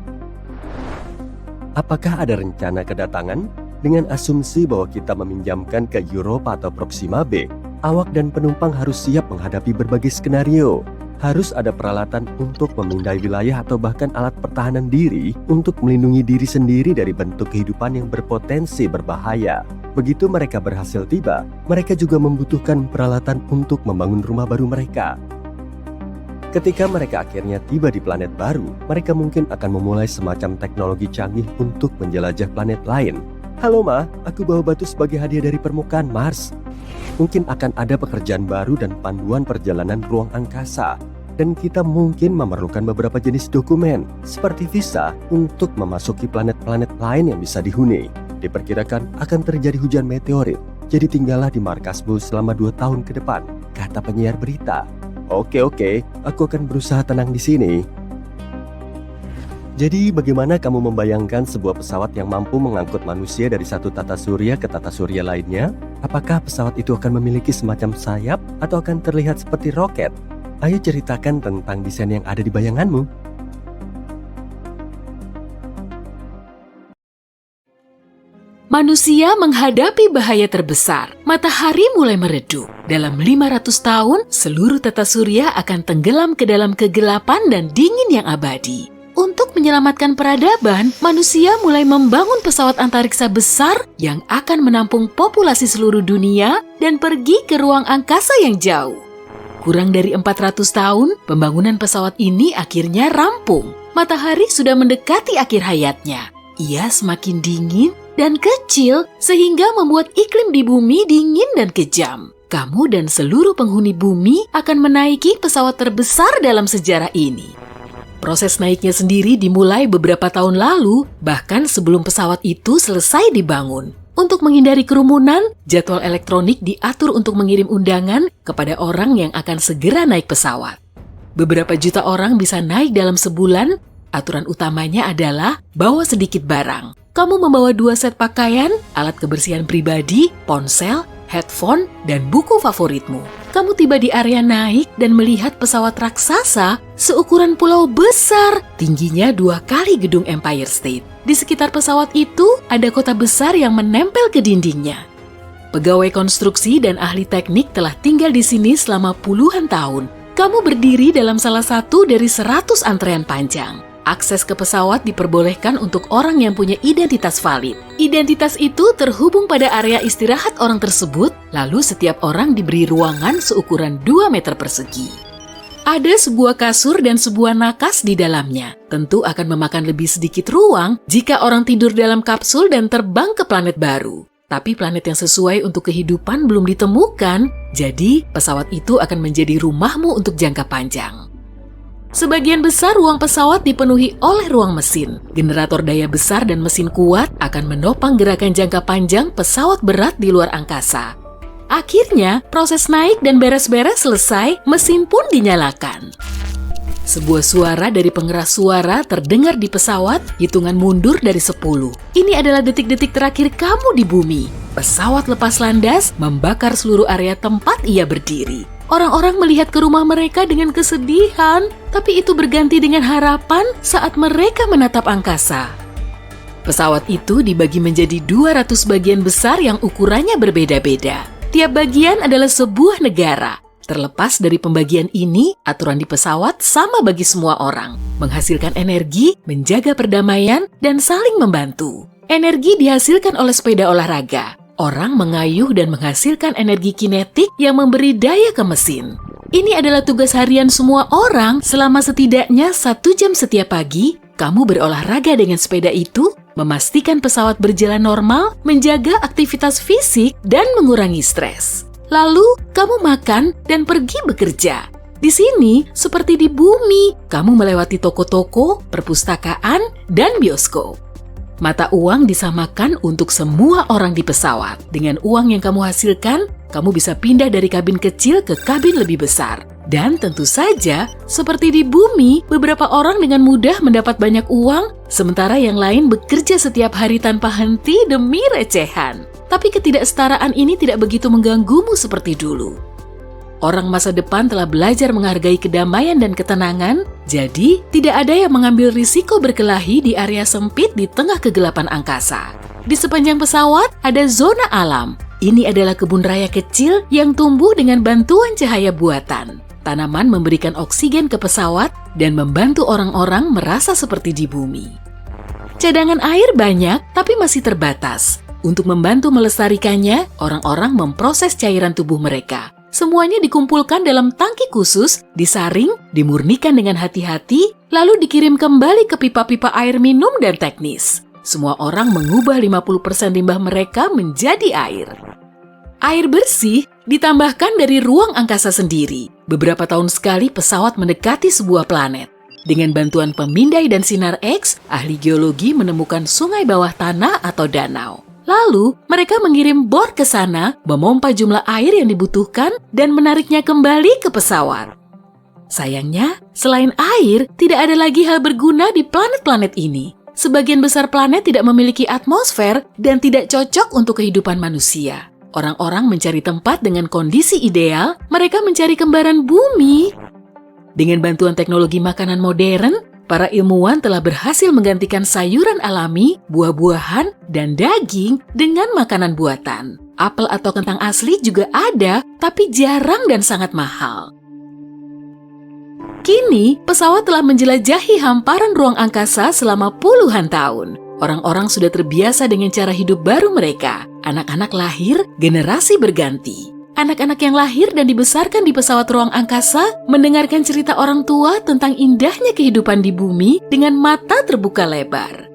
Apakah ada rencana kedatangan? Dengan asumsi bahwa kita meminjamkan ke Europa atau Proxima B, awak dan penumpang harus siap menghadapi berbagai skenario. Harus ada peralatan untuk memindai wilayah atau bahkan alat pertahanan diri untuk melindungi diri sendiri dari bentuk kehidupan yang berpotensi berbahaya. Begitu mereka berhasil tiba, mereka juga membutuhkan peralatan untuk membangun rumah baru mereka. Ketika mereka akhirnya tiba di planet baru, mereka mungkin akan memulai semacam teknologi canggih untuk menjelajah planet lain. Halo Ma, aku bawa batu sebagai hadiah dari permukaan Mars. Mungkin akan ada pekerjaan baru dan panduan perjalanan ruang angkasa. Dan kita mungkin memerlukan beberapa jenis dokumen, seperti visa, untuk memasuki planet-planet lain yang bisa dihuni. Diperkirakan akan terjadi hujan meteorit, jadi tinggallah di markasmu selama 2 tahun ke depan, kata penyiar berita. Oke, aku akan berusaha tenang di sini. Jadi bagaimana kamu membayangkan sebuah pesawat yang mampu mengangkut manusia dari satu tata surya ke tata surya lainnya? Apakah pesawat itu akan memiliki semacam sayap atau akan terlihat seperti roket? Ayo ceritakan tentang desain yang ada di bayanganmu. Manusia menghadapi bahaya terbesar. Matahari mulai meredup. Dalam 500 tahun, seluruh tata surya akan tenggelam ke dalam kegelapan dan dingin yang abadi. Untuk menyelamatkan peradaban, manusia mulai membangun pesawat antariksa besar yang akan menampung populasi seluruh dunia dan pergi ke ruang angkasa yang jauh. Kurang dari 400 tahun, pembangunan pesawat ini akhirnya rampung. Matahari sudah mendekati akhir hayatnya. Ia semakin dingin dan kecil sehingga membuat iklim di bumi dingin dan kejam. Kamu dan seluruh penghuni bumi akan menaiki pesawat terbesar dalam sejarah ini. Proses naiknya sendiri dimulai beberapa tahun lalu, bahkan sebelum pesawat itu selesai dibangun. Untuk menghindari kerumunan, jadwal elektronik diatur untuk mengirim undangan kepada orang yang akan segera naik pesawat. Beberapa juta orang bisa naik dalam sebulan. Aturan utamanya adalah bawa sedikit barang. Kamu membawa 2 set pakaian, alat kebersihan pribadi, ponsel, headphone, dan buku favoritmu. Kamu tiba di area naik dan melihat pesawat raksasa seukuran pulau besar, tingginya 2 kali gedung Empire State. Di sekitar pesawat itu ada kota besar yang menempel ke dindingnya. Pegawai konstruksi dan ahli teknik telah tinggal di sini selama puluhan tahun. Kamu berdiri dalam salah satu dari 100 antrean panjang. Akses ke pesawat diperbolehkan untuk orang yang punya identitas valid. Identitas itu terhubung pada area istirahat orang tersebut, lalu setiap orang diberi ruangan seukuran 2 meter persegi. Ada sebuah kasur dan sebuah nakas di dalamnya. Tentu akan memakan lebih sedikit ruang jika orang tidur dalam kapsul dan terbang ke planet baru. Tapi planet yang sesuai untuk kehidupan belum ditemukan, jadi pesawat itu akan menjadi rumahmu untuk jangka panjang. Sebagian besar ruang pesawat dipenuhi oleh ruang mesin. Generator daya besar dan mesin kuat akan menopang gerakan jangka panjang pesawat berat di luar angkasa. Akhirnya, proses naik dan beres-beres selesai, mesin pun dinyalakan. Sebuah suara dari pengeras suara terdengar di pesawat, hitungan mundur dari 10. Ini adalah detik-detik terakhir kamu di bumi. Pesawat lepas landas membakar seluruh area tempat ia berdiri. Orang-orang melihat ke rumah mereka dengan kesedihan, tapi itu berganti dengan harapan saat mereka menatap angkasa. Pesawat itu dibagi menjadi 200 bagian besar yang ukurannya berbeda-beda. Tiap bagian adalah sebuah negara. Terlepas dari pembagian ini, aturan di pesawat sama bagi semua orang. Menghasilkan energi, menjaga perdamaian, dan saling membantu. Energi dihasilkan oleh sepeda olahraga. Orang mengayuh dan menghasilkan energi kinetik yang memberi daya ke mesin. Ini adalah tugas harian semua orang selama setidaknya 1 jam setiap pagi. Kamu berolahraga dengan sepeda itu, memastikan pesawat berjalan normal, menjaga aktivitas fisik, dan mengurangi stres. Lalu, kamu makan dan pergi bekerja. Di sini, seperti di bumi, kamu melewati toko-toko, perpustakaan, dan bioskop. Mata uang disamakan untuk semua orang di pesawat. Dengan uang yang kamu hasilkan, kamu bisa pindah dari kabin kecil ke kabin lebih besar. Dan tentu saja, seperti di bumi, beberapa orang dengan mudah mendapat banyak uang, sementara yang lain bekerja setiap hari tanpa henti demi recehan. Tapi ketidaksetaraan ini tidak begitu mengganggumu seperti dulu. Orang masa depan telah belajar menghargai kedamaian dan ketenangan, jadi tidak ada yang mengambil risiko berkelahi di area sempit di tengah kegelapan angkasa. Di sepanjang pesawat ada zona alam. Ini adalah kebun raya kecil yang tumbuh dengan bantuan cahaya buatan. Tanaman memberikan oksigen ke pesawat dan membantu orang-orang merasa seperti di bumi. Cadangan air banyak, tapi masih terbatas. Untuk membantu melestarikannya, orang-orang memproses cairan tubuh mereka. Semuanya dikumpulkan dalam tangki khusus, disaring, dimurnikan dengan hati-hati, lalu dikirim kembali ke pipa-pipa air minum dan teknis. Semua orang mengubah 50% limbah mereka menjadi air. Air bersih ditambahkan dari ruang angkasa sendiri. Beberapa tahun sekali pesawat mendekati sebuah planet. Dengan bantuan pemindai dan sinar X, ahli geologi menemukan sungai bawah tanah atau danau. Lalu, mereka mengirim bor ke sana, memompa jumlah air yang dibutuhkan, dan menariknya kembali ke pesawat. Sayangnya, selain air, tidak ada lagi hal berguna di planet-planet ini. Sebagian besar planet tidak memiliki atmosfer dan tidak cocok untuk kehidupan manusia. Orang-orang mencari tempat dengan kondisi ideal, mereka mencari kembaran bumi. Dengan bantuan teknologi makanan modern, para ilmuwan telah berhasil menggantikan sayuran alami, buah-buahan, dan daging dengan makanan buatan. Apel atau kentang asli juga ada, tapi jarang dan sangat mahal. Kini, pesawat telah menjelajahi hamparan ruang angkasa selama puluhan tahun. Orang-orang sudah terbiasa dengan cara hidup baru mereka. Anak-anak lahir, generasi berganti. Anak-anak yang lahir dan dibesarkan di pesawat ruang angkasa mendengarkan cerita orang tua tentang indahnya kehidupan di bumi dengan mata terbuka lebar.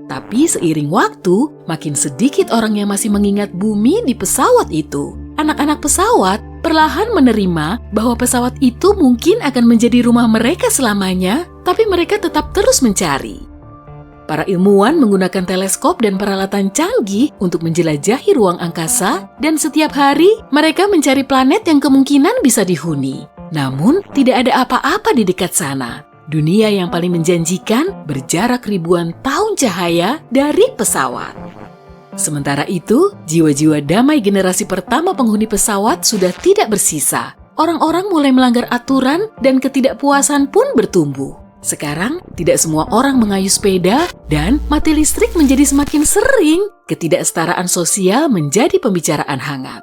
Tapi seiring waktu, makin sedikit orang yang masih mengingat bumi di pesawat itu. Anak-anak pesawat perlahan menerima bahwa pesawat itu mungkin akan menjadi rumah mereka selamanya, tapi mereka tetap terus mencari. Para ilmuwan menggunakan teleskop dan peralatan canggih untuk menjelajahi ruang angkasa, dan setiap hari mereka mencari planet yang kemungkinan bisa dihuni. Namun, tidak ada apa-apa di dekat sana. Dunia yang paling menjanjikan berjarak ribuan tahun cahaya dari pesawat. Sementara itu, jiwa-jiwa damai generasi pertama penghuni pesawat sudah tidak bersisa. Orang-orang mulai melanggar aturan dan ketidakpuasan pun bertumbuh. Sekarang, tidak semua orang mengayuh sepeda dan mati listrik menjadi semakin sering. Ketidaksetaraan sosial menjadi pembicaraan hangat.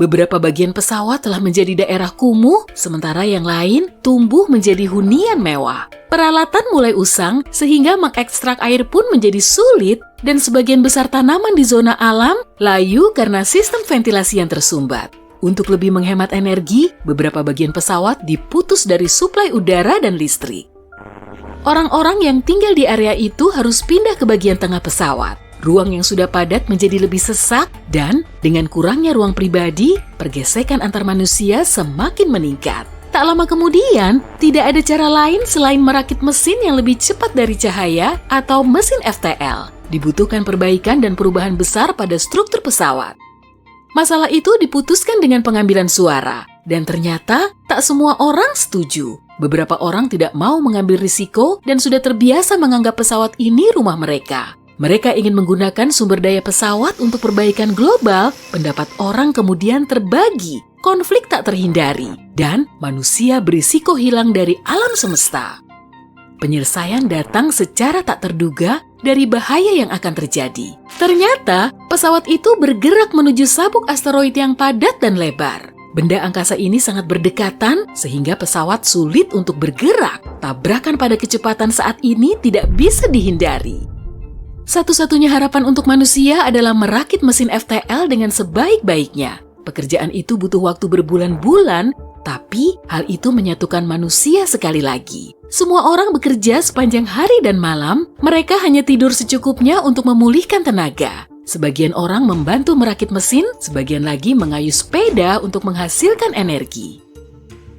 Beberapa bagian pesawat telah menjadi daerah kumuh, sementara yang lain tumbuh menjadi hunian mewah. Peralatan mulai usang sehingga mengekstrak air pun menjadi sulit, dan sebagian besar tanaman di zona alam layu karena sistem ventilasi yang tersumbat. Untuk lebih menghemat energi, beberapa bagian pesawat diputus dari suplai udara dan listrik. Orang-orang yang tinggal di area itu harus pindah ke bagian tengah pesawat. Ruang yang sudah padat menjadi lebih sesak, dan dengan kurangnya ruang pribadi, pergesekan antar manusia semakin meningkat. Tak lama kemudian, tidak ada cara lain selain merakit mesin yang lebih cepat dari cahaya atau mesin FTL. Dibutuhkan perbaikan dan perubahan besar pada struktur pesawat. Masalah itu diputuskan dengan pengambilan suara, dan ternyata tak semua orang setuju. Beberapa orang tidak mau mengambil risiko dan sudah terbiasa menganggap pesawat ini rumah mereka. Mereka ingin menggunakan sumber daya pesawat untuk perbaikan global. Pendapat orang kemudian terbagi. konflik tak terhindari, dan manusia berisiko hilang dari alam semesta. Penyelesaian datang secara tak terduga dari bahaya yang akan terjadi. Ternyata, pesawat itu bergerak menuju sabuk asteroid yang padat dan lebar. Benda angkasa ini sangat berdekatan sehingga pesawat sulit untuk bergerak. Tabrakan pada kecepatan saat ini tidak bisa dihindari. Satu-satunya harapan untuk manusia adalah merakit mesin FTL dengan sebaik-baiknya. Pekerjaan itu butuh waktu berbulan-bulan, tapi hal itu menyatukan manusia sekali lagi. Semua orang bekerja sepanjang hari dan malam, mereka hanya tidur secukupnya untuk memulihkan tenaga. Sebagian orang membantu merakit mesin, sebagian lagi mengayuh sepeda untuk menghasilkan energi.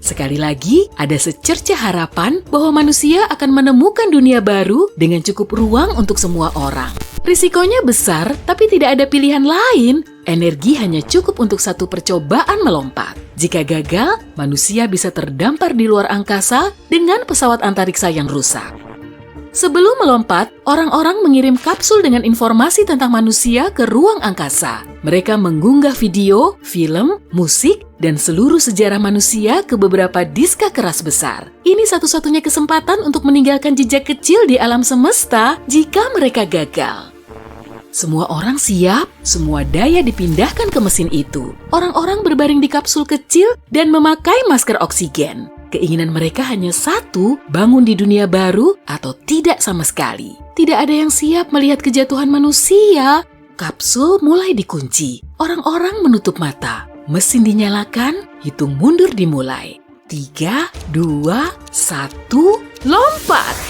Sekali lagi, ada secercah harapan bahwa manusia akan menemukan dunia baru dengan cukup ruang untuk semua orang. Risikonya besar, tapi tidak ada pilihan lain. Energi hanya cukup untuk satu percobaan melompat. Jika gagal, manusia bisa terdampar di luar angkasa dengan pesawat antariksa yang rusak. Sebelum melompat, orang-orang mengirim kapsul dengan informasi tentang manusia ke ruang angkasa. Mereka mengunggah video, film, musik, dan seluruh sejarah manusia ke beberapa diska keras besar. Ini satu-satunya kesempatan untuk meninggalkan jejak kecil di alam semesta jika mereka gagal. Semua orang siap, semua daya dipindahkan ke mesin itu. Orang-orang berbaring di kapsul kecil dan memakai masker oksigen. Keinginan mereka hanya satu, bangun di dunia baru atau tidak sama sekali. Tidak ada yang siap melihat kejatuhan manusia. Kapsul mulai dikunci. Orang-orang menutup mata. Mesin dinyalakan, hitung mundur dimulai. 3, 2, 1, lompat!